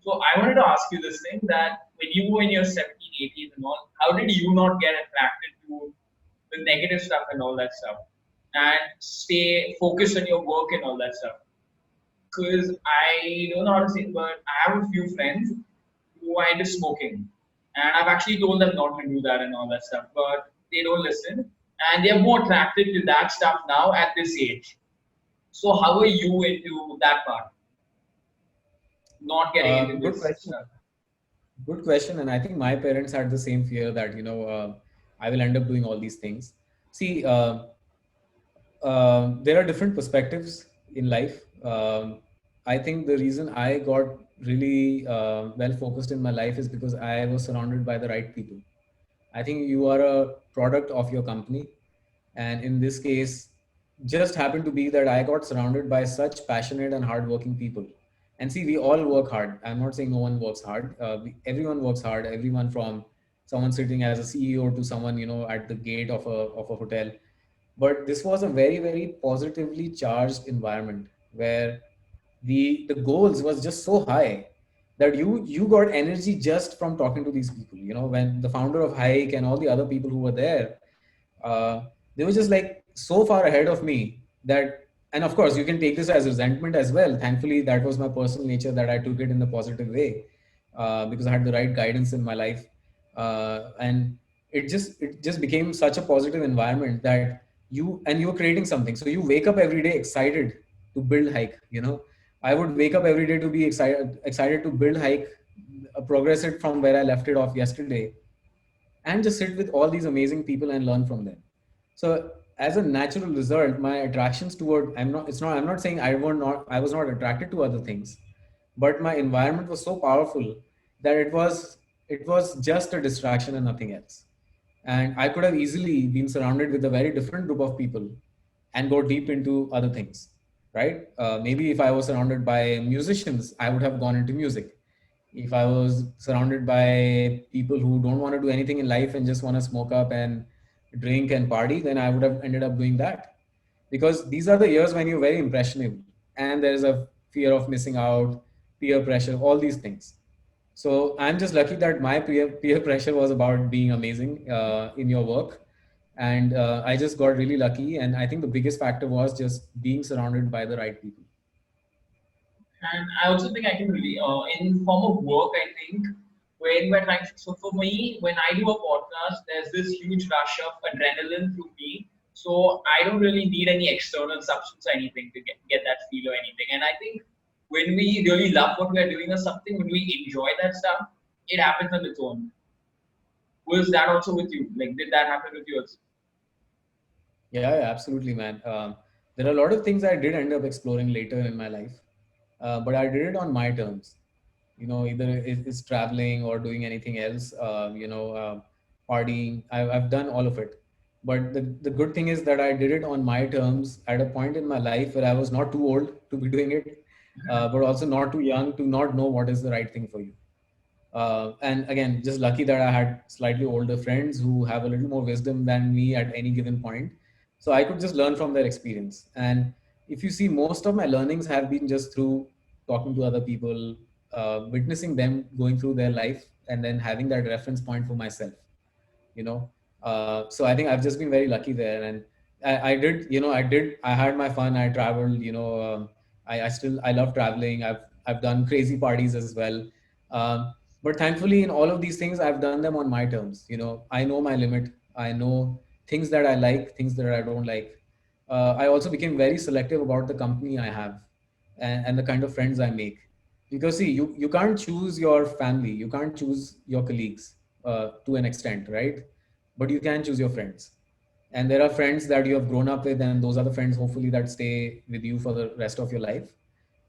So I wanted to ask you this thing, that when you were in your 17, 18 and all, how did you not get attracted to the negative stuff and all that stuff and stay focused on your work and all that stuff? Because I don't know how to say it, but I have a few friends who are into smoking. And I've actually told them not to do that and all that stuff, but they don't listen. And they're more attracted to that stuff now at this age. So how are you into that part? Not getting into Good this question. stuff. Good question. And I think my parents had the same fear that, I will end up doing all these things. See, there are different perspectives in life. I think the reason I got really well focused in my life is because I was surrounded by the right people. I think you are a product of your company. And in this case, just happened to be that I got surrounded by such passionate and hardworking people. And see, we all work hard. I'm not saying no one works hard. Everyone works hard. Everyone from someone sitting as a CEO to someone, at the gate of a hotel. But this was a very, very positively charged environment where the goals was just so high that you got energy just from talking to these people. When the founder of Hike and all the other people who were there, uh, they were just like so far ahead of me that, and of course you can take this as resentment as well. Thankfully that was my personal nature, that I took it in the positive way, because I had the right guidance in my life. And it just became such a positive environment that you're creating something, so you wake up every day excited to build Hike. I would wake up every day to be excited to build Hike, progress it from where I left it off yesterday, and just sit with all these amazing people and learn from them. So as a natural result, my attractions toward I'm not saying I was not attracted to other things, but my environment was so powerful that it was just a distraction and nothing else. And I could have easily been surrounded with a very different group of people and go deep into other things, right? Maybe if I was surrounded by musicians, I would have gone into music. If I was surrounded by people who don't want to do anything in life and just want to smoke up and drink and party, then I would have ended up doing that. Because these are the years when you're very impressionable and there's a fear of missing out, peer pressure, all these things. So I'm just lucky that my peer pressure was about being amazing in your work. And I just got really lucky. And I think the biggest factor was just being surrounded by the right people. And I also think I can really, in form of work, I think when we're trying, so for me, when I do a podcast, there's this huge rush of adrenaline through me. So I don't really need any external substance or anything to get that feel or anything. And I think when we really love what we're doing or something, when we enjoy that stuff, it happens on its own. Was that also with you? Like, did that happen with you also? Yeah, yeah, absolutely, man. There are a lot of things I did end up exploring later in my life, but I did it on my terms. either it's traveling or doing anything else, partying. I've done all of it. But the good thing is that I did it on my terms at a point in my life where I was not too old to be doing it, but also not too young to not know what is the right thing for you. And again, just lucky that I had slightly older friends who have a little more wisdom than me at any given point. So I could just learn from their experience. And if you see, most of my learnings have been just through talking to other people, witnessing them going through their life, and then having that reference point for myself. you know so I think I've just been very lucky there. And I did, I had my fun. I traveled, I love traveling. I've done crazy parties as well. But thankfully, in all of these things, I've done them on my terms. I know my limit. I know things that I like, things that I don't like. I also became very selective about the company I have, and the kind of friends I make. Because see, you can't choose your family, you can't choose your colleagues, to an extent, right? But you can choose your friends. And there are friends that you have grown up with, and those are the friends, hopefully, that stay with you for the rest of your life.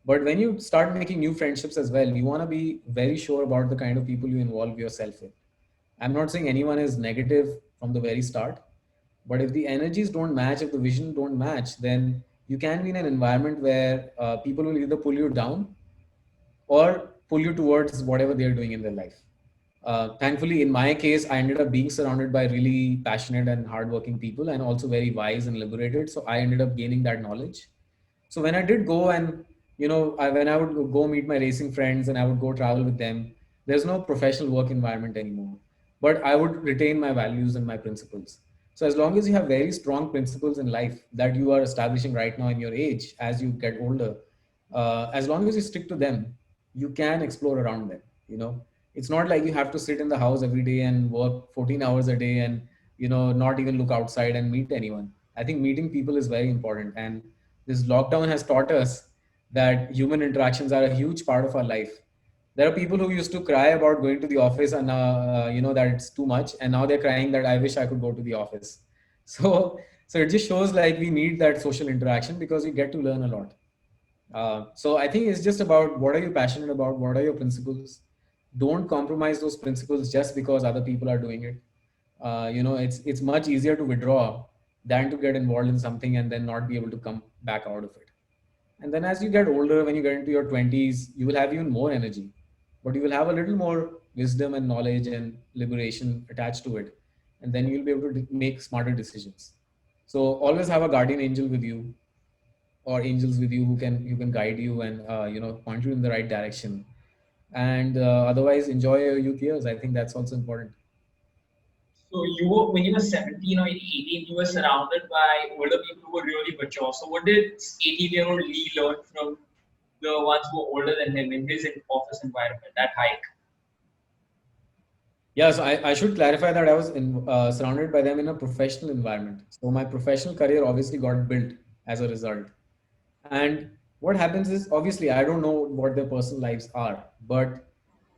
But when you start making new friendships as well, you want to be very sure about the kind of people you involve yourself with. I'm not saying anyone is negative from the very start, but if the energies don't match, if the vision don't match, then you can be in an environment where people will either pull you down or pull you towards whatever they're doing in their life. Thankfully, in my case, I ended up being surrounded by really passionate and hardworking people, and also very wise and liberated. So I ended up gaining that knowledge. So when I did go, and when I would go meet my racing friends and I would go travel with them, there's no professional work environment anymore. But I would retain my values and my principles. So as long as you have very strong principles in life that you are establishing right now in your age, as you get older, as long as you stick to them, you can explore around them. It's not like you have to sit in the house every day and work 14 hours a day, and not even look outside and meet anyone. I think meeting people is very important, and this lockdown has taught us that human interactions are a huge part of our life. There are people who used to cry about going to the office, and that it's too much, and now they're crying that I wish I could go to the office. So so it just shows like we need that social interaction because we get to learn a lot. So I think it's just about what are you passionate about, what are your principles. Don't compromise those principles just because other people are doing it. It's much easier to withdraw than to get involved in something and then not be able to come back out of it. And then as you get older, when you get into your 20s, you will have even more energy, but you will have a little more wisdom and knowledge and liberation attached to it. And then you'll be able to make smarter decisions. So always have a guardian angel with you, or angels with you, who can guide you and point you in the right direction. And otherwise, enjoy your youth years. I think that's also important. So you were, when you were 17 or 18, you were surrounded by older people who were really mature. So what did 18-year-old Lee learn from the ones who were older than him in his office environment, that hike? Yeah, so I should clarify that I was surrounded by them in a professional environment. So my professional career obviously got built as a result. And what happens is, obviously, I don't know what their personal lives are, but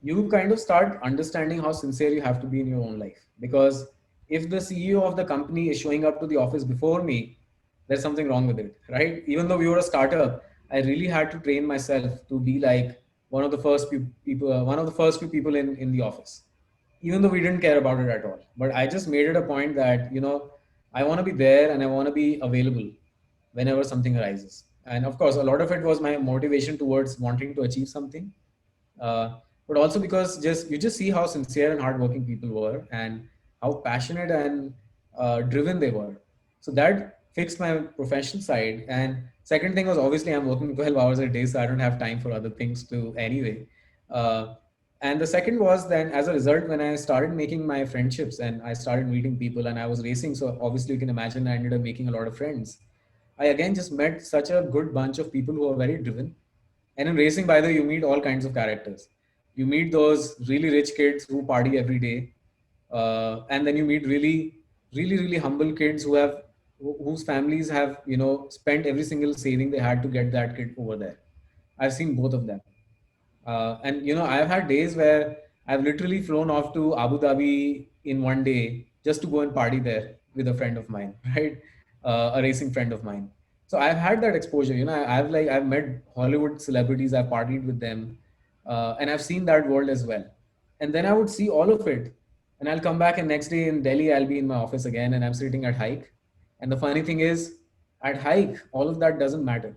you kind of start understanding how sincere you have to be in your own life. Because if the CEO of the company is showing up to the office before me, there's something wrong with it, right? Even though we were a startup, I really had to train myself to be like one of the first few people in the office, even though we didn't care about it at all. But I just made it a point that, I want to be there and I want to be available whenever something arises. And of course, a lot of it was my motivation towards wanting to achieve something. But also because just you just see how sincere and hardworking people were, and how passionate and driven they were. So that fixed my professional side. And second thing was, obviously, I'm working 12 hours a day, so I don't have time for other things to anyway. Uh, and the second was, then as a result, when I started making my friendships and I started meeting people, and I was racing, so obviously you can imagine I ended up making a lot of friends. I again just met such a good bunch of people who are very driven. And in racing, by the way, you meet all kinds of characters. You meet those really rich kids who party every day, and then you meet really humble kids whose families have spent every single saving they had to get that kid over there. I've seen both of them. And I've had days where I've literally flown off to Abu Dhabi in one day just to go and party there with a friend of mine, right? A racing friend of mine. So I've had that exposure. I've met Hollywood celebrities. I've partied with them. And I've seen that world as well. And then I would see all of it, and I'll come back, and next day in Delhi, I'll be in my office again, and I'm sitting at Hike. And the funny thing is, at Hike, all of that doesn't matter.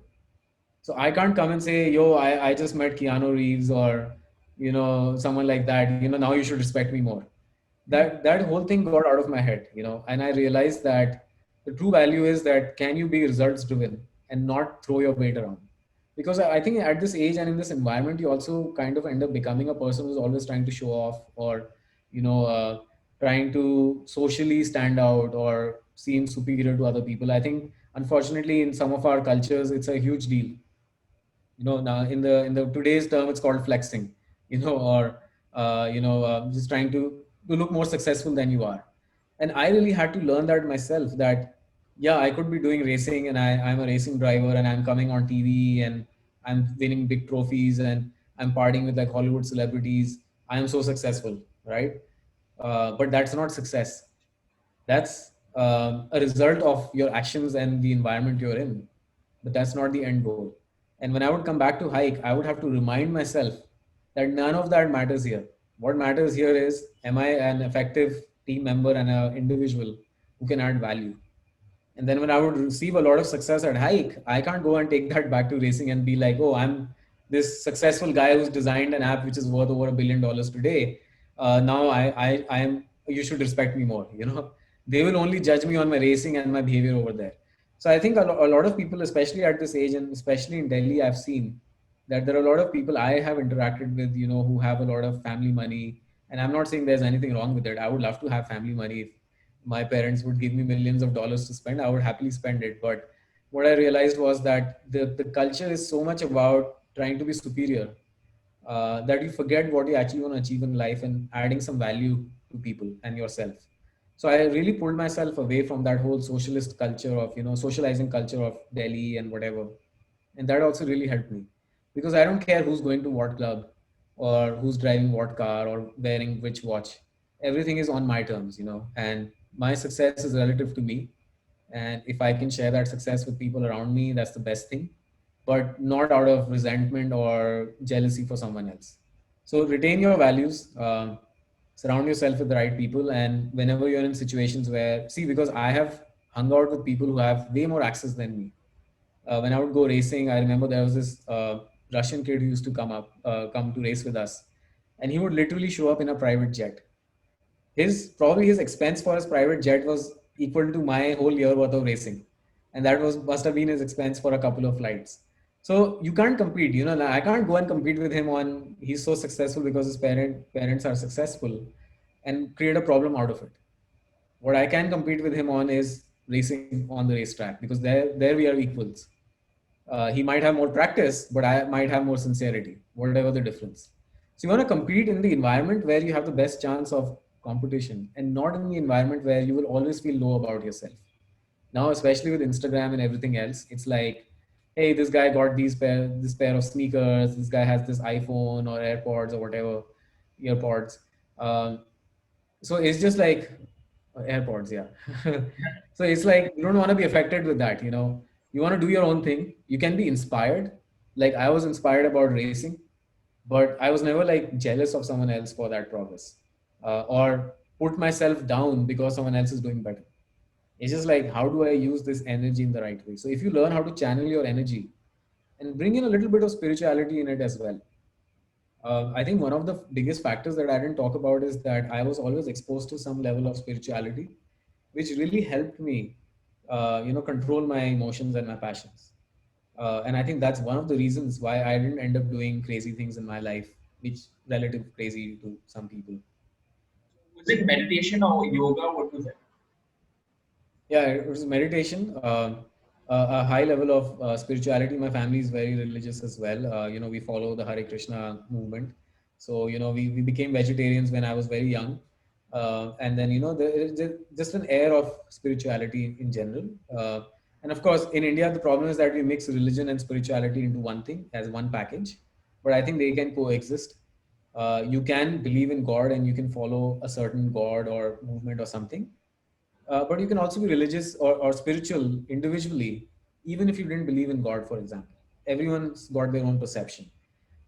So I can't come and say, yo, I just met Keanu Reeves or, someone like that, now you should respect me more. That whole thing got out of my head, and I realized that the true value is that can you be results driven and not throw your weight around? Because I think at this age and in this environment, you also kind of end up becoming a person who's always trying to show off or, you know, uh, trying to socially stand out or seem superior to other people. I think unfortunately in some of our cultures, it's a huge deal. Now in the today's term, it's called flexing, or just trying to look more successful than you are. And I really had to learn that myself, that yeah, I could be doing racing, and I'm a racing driver, and I'm coming on TV, and I'm winning big trophies, and I'm partying with like Hollywood celebrities. I am so successful, right? But that's not success. That's a result of your actions and the environment you're in, but that's not the end goal. And when I would come back to Hike, I would have to remind myself that none of that matters here. What matters here is, am I an effective team member and an individual who can add value? And then when I would receive a lot of success at Hike, I can't go and take that back to racing and be like, oh, I'm this successful guy who's designed an app which is worth over $1 billion today. Now I am, you should respect me more. They will only judge me on my racing and my behavior over there. So I think a lot of people, especially at this age and especially in Delhi, I've seen that there are a lot of people I have interacted with, who have a lot of family money. And I'm not saying there's anything wrong with it. I would love to have family money. If my parents would give me millions of dollars to spend, I would happily spend it. But what I realized was that the culture is so much about trying to be superior, that you forget what you actually want to achieve in life and adding some value to people and yourself. So I really pulled myself away from that whole socialist culture of, socializing culture of Delhi and whatever. And that also really helped me, because I don't care who's going to what club or who's driving what car or wearing which watch. Everything is on my terms, and my success is relative to me. And if I can share that success with people around me, that's the best thing, but not out of resentment or jealousy for someone else. So retain your values, surround yourself with the right people. And whenever you're in situations where, see, because I have hung out with people who have way more access than me. When I would go racing, I remember there was this Russian kid who used to come to race with us, and he would literally show up in a private jet. His expense for his private jet was equal to my whole year worth of racing, and that was must have been his expense for a couple of flights. So you can't compete. I can't go and compete with him on he's so successful because his parents are successful, and create a problem out of it. What I can compete with him on is racing on the racetrack, because there we are equals. He might have more practice, but I might have more sincerity, whatever the difference. So you want to compete in the environment where you have the best chance of competition, and not in the environment where you will always feel low about yourself. Now, especially with Instagram and everything else, it's like, hey, this guy got this pair of sneakers. This guy has this iPhone or AirPods or whatever, earpods. Um, so it's just like AirPods, yeah. So it's like you don't want to be affected with that. You want to do your own thing. You can be inspired. Like I was inspired about racing, but I was never like jealous of someone else for that progress, or put myself down because someone else is doing better. It's just like, how do I use this energy in the right way? So if you learn how to channel your energy and bring in a little bit of spirituality in it as well. I think one of the biggest factors that I didn't talk about is that I was always exposed to some level of spirituality, which really helped me, control my emotions and my passions. And I think that's one of the reasons why I didn't end up doing crazy things in my life, which relative crazy to some people. Was it meditation or yoga? What was it? Yeah, it was meditation, a high level of spirituality. My family is very religious as well. We follow the Hare Krishna movement. So, we became vegetarians when I was very young. And then, there is just an air of spirituality in general. And of course, in India, the problem is that we mix religion and spirituality into one thing as one package. But I think they can coexist. You can believe in God and you can follow a certain God or movement or something, but you can also be religious or spiritual individually, even if you didn't believe in God, for example. Everyone's got their own perception.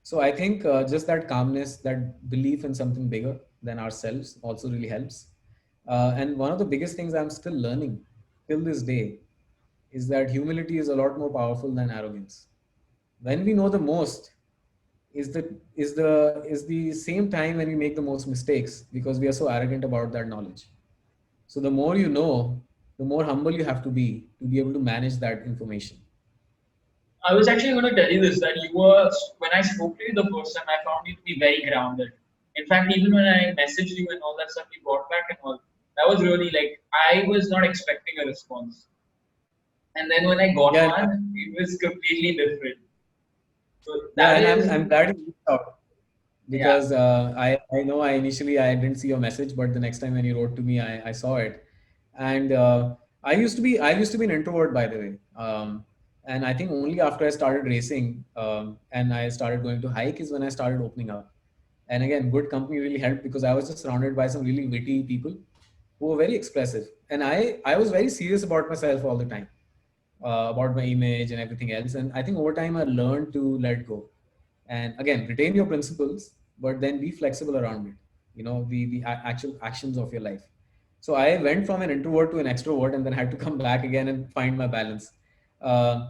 So I think just that calmness, that belief in something bigger than ourselves also really helps. And one of the biggest things I'm still learning till this day is that humility is a lot more powerful than arrogance. When we know the most is the same time when we make the most mistakes, because we are so arrogant about that knowledge. So the more you know, the more humble you have to be able to manage that information. I was actually going to tell you this that you were when I spoke to you the first time, I found you to be very grounded. In fact, even when I messaged you and all that stuff, you got back and all. That was really like I was not expecting a response, and then when I got Yeah, one, it was completely different. So yeah, that and is, I'm glad you reached out, yeah. because I know I initially I didn't see your message, but the next time when you wrote to me, I saw it. And I used to be an introvert, by the way. And I think only after I started racing, and I started going to hike, is when I started opening up. And again, good company really helped, because I was just surrounded by some really witty people who were very expressive, and I was very serious about myself all the time, about my image and everything else. And I think over time I learned to let go, and again retain your principles, but then be flexible around it. You know, the actual actions of your life. So I went from an introvert to an extrovert, and then had to come back again and find my balance. Uh,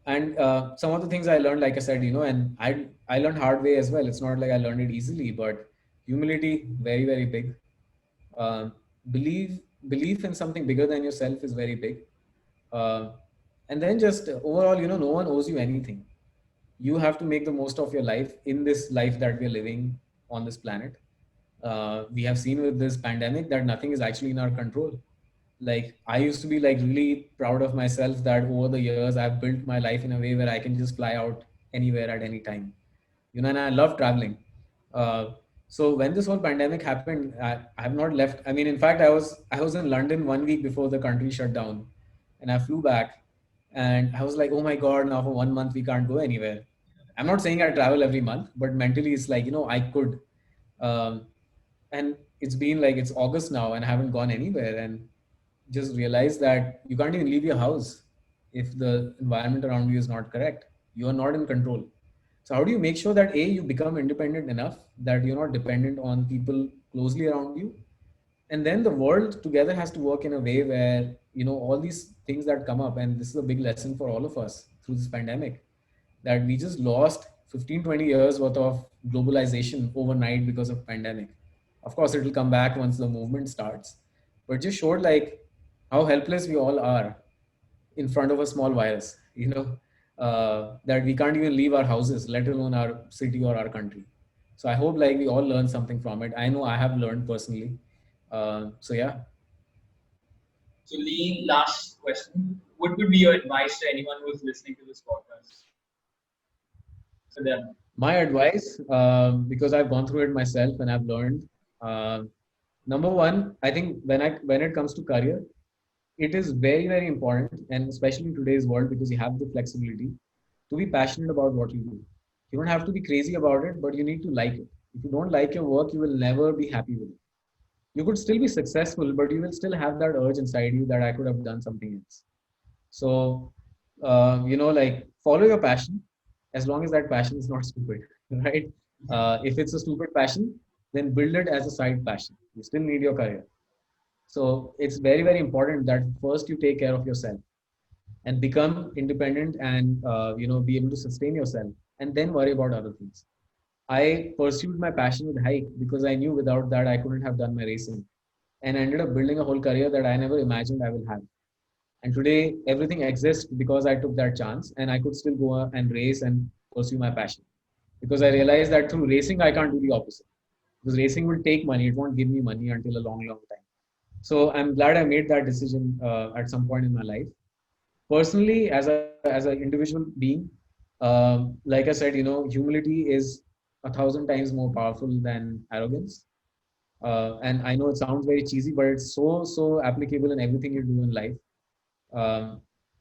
and some of the things I learned, like I said, you know, and I learned hard way as well. It's not like I learned it easily, but humility, very very big. Um, believe Belief in something bigger than yourself is very big. uh, and then just overall, you know, no one owes you anything. You have to make the most of your life in this life that we're living on this planet. We have seen with this pandemic that nothing is actually in our control. Like, I used to be like really proud of myself that over the years I've built my life in a way where I can just fly out anywhere at any time, you know, and I love traveling. uh, so when this whole pandemic happened, I have not left. I mean, in fact, I was in London 1 week before the country shut down, and I flew back, and I was like, oh my god, now for 1 month we can't go anywhere. I'm not saying I travel every month, but mentally it's like, you know, I could. um, and it's been like, it's August now and I haven't gone anywhere, and just realize that you can't even leave your house if the environment around you is not correct. You are not in control. So how do you make sure that you become independent enough that you're not dependent on people closely around you? And then the world together has to work in a way where, you know, all these things that come up, and this is a big lesson for all of us through this pandemic, that we just lost 15-20 years worth of globalization overnight because of pandemic. Of course it will come back once the movement starts, but just showed like how helpless we all are in front of a small virus, you know, that we can't even leave our houses, let alone our city or our country. So I hope like we all learn something from it. I know I have learned personally. So yeah. So Lee, last question: what would be your advice to anyone who's listening to this podcast? To them. My advice, because I've gone through it myself and I've learned, uh, number one, I think when it comes to career, it is very very important, and especially in today's world, because you have the flexibility to be passionate about what you do. You don't have to be crazy about it, but you need to like it. If you don't like your work, you will never be happy with it. You could still be successful, but you will still have that urge inside you that I could have done something else. So, you know, like, follow your passion, as long as that passion is not stupid, right? If it's a stupid passion, then build it as a side passion. You still need your career. So it's very, very important that first you take care of yourself and become independent, and, you know, be able to sustain yourself, and then worry about other things. I pursued my passion with hike because I knew without that I couldn't have done my racing, and I ended up building a whole career that I never imagined I will have. And today, everything exists because I took that chance, and I could still go and race and pursue my passion. Because I realized that through racing, I can't do the opposite. Because racing will take money, it won't give me money until a long, long time. So I'm glad I made that decision at some point in my life. Personally, as an individual being, like I said, you know, humility is 1,000 times more powerful than arrogance. And I know it sounds very cheesy, but it's so applicable in everything you do in life.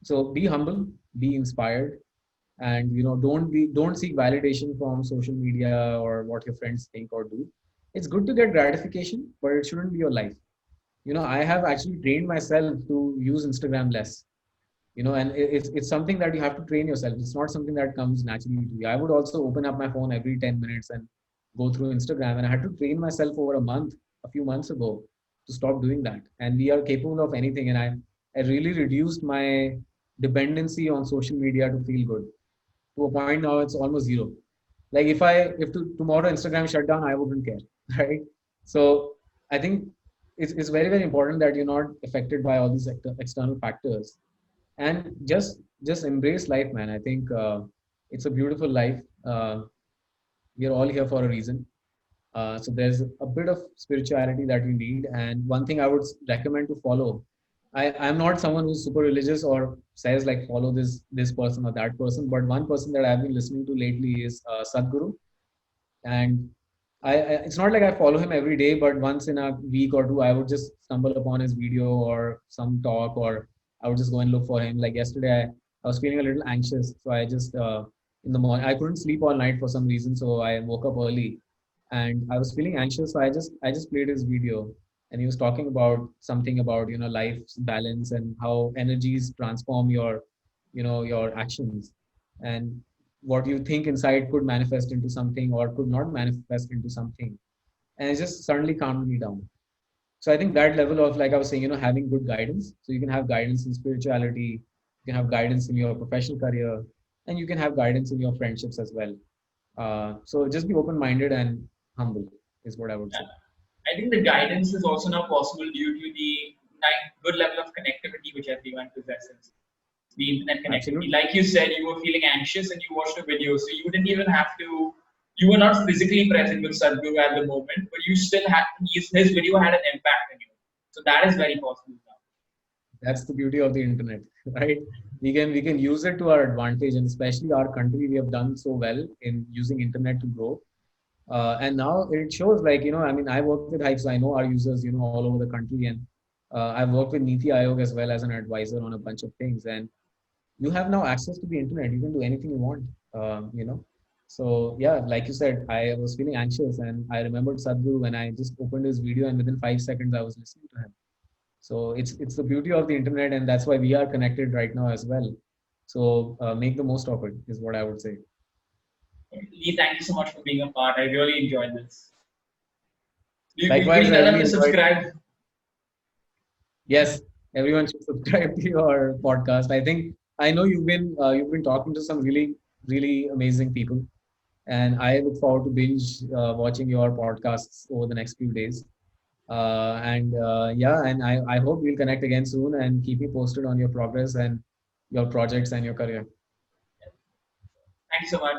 So be humble, be inspired, and, you know, don't seek validation from social media or what your friends think or do. It's good to get gratification, but it shouldn't be your life. You know, I have actually trained myself to use Instagram less. and it's something that you have to train yourself. It's not something that comes naturally to you. I would also open up my phone every 10 minutes and go through Instagram, and I had to train myself over a few months ago, to stop doing that. And we are capable of anything. And I really reduced my dependency on social media to feel good, to a point now it's almost zero. Like if tomorrow Instagram shut down, I wouldn't care, right? So I think it's very, very important that you're not affected by all these external factors, and just embrace life, man. I think it's a beautiful life. We are all here for a reason. So there's a bit of spirituality that we need. And one thing I would recommend to follow. I'm not someone who's super religious or says like follow this person or that person, but one person that I've been listening to lately is Sadhguru. And it's not like I follow him every day, but once in a week or two, I would just stumble upon his video or some talk, or I would just go and look for him. Like yesterday, I was feeling a little anxious, so I just in the morning I couldn't sleep all night for some reason, so I woke up early, and I was feeling anxious, so I just played his video, and he was talking about something about life's balance and how energies transform your actions, and what you think inside could manifest into something or could not manifest into something. And it just suddenly calmed me down. So I think that level of, like I was saying, having good guidance. So you can have guidance in spirituality, you can have guidance in your professional career, and you can have guidance in your friendships as well. So just be open-minded and humble is what I would say. I think the guidance is also now possible due to the good level of connectivity which everyone possesses. The internet connectivity. Absolutely. Like you said, you were feeling anxious and you watched a video, so you didn't even have to. You were not physically present with Sadhguru at the moment, but you still had his video had an impact on you. So that is very possible now. That's the beauty of the internet, right? We can use it to our advantage, and especially our country, we have done so well in using internet to grow. And now it shows, like, I mean, I work with Hype, so I know our users, all over the country. And I've worked with Niti Aayog as well as an advisor on a bunch of things. And you have now access to the internet. You can do anything you want, So yeah, like you said, I was feeling anxious, and I remembered Sadhguru when I just opened his video, and within 5 seconds, I was listening to him. So it's the beauty of the internet, and that's why we are connected right now as well. So make the most of it is what I would say. Lee, thank you so much for being a part. I really enjoyed this. Will Likewise, you I tell them really to enjoyed. subscribe? Yes, everyone should subscribe to your podcast. I think I know you've been talking to some really, really amazing people, and I look forward to binge watching your podcasts over the next few days. And yeah, and I hope we'll connect again soon, and keep me posted on your progress and your projects and your career. Thank you so much.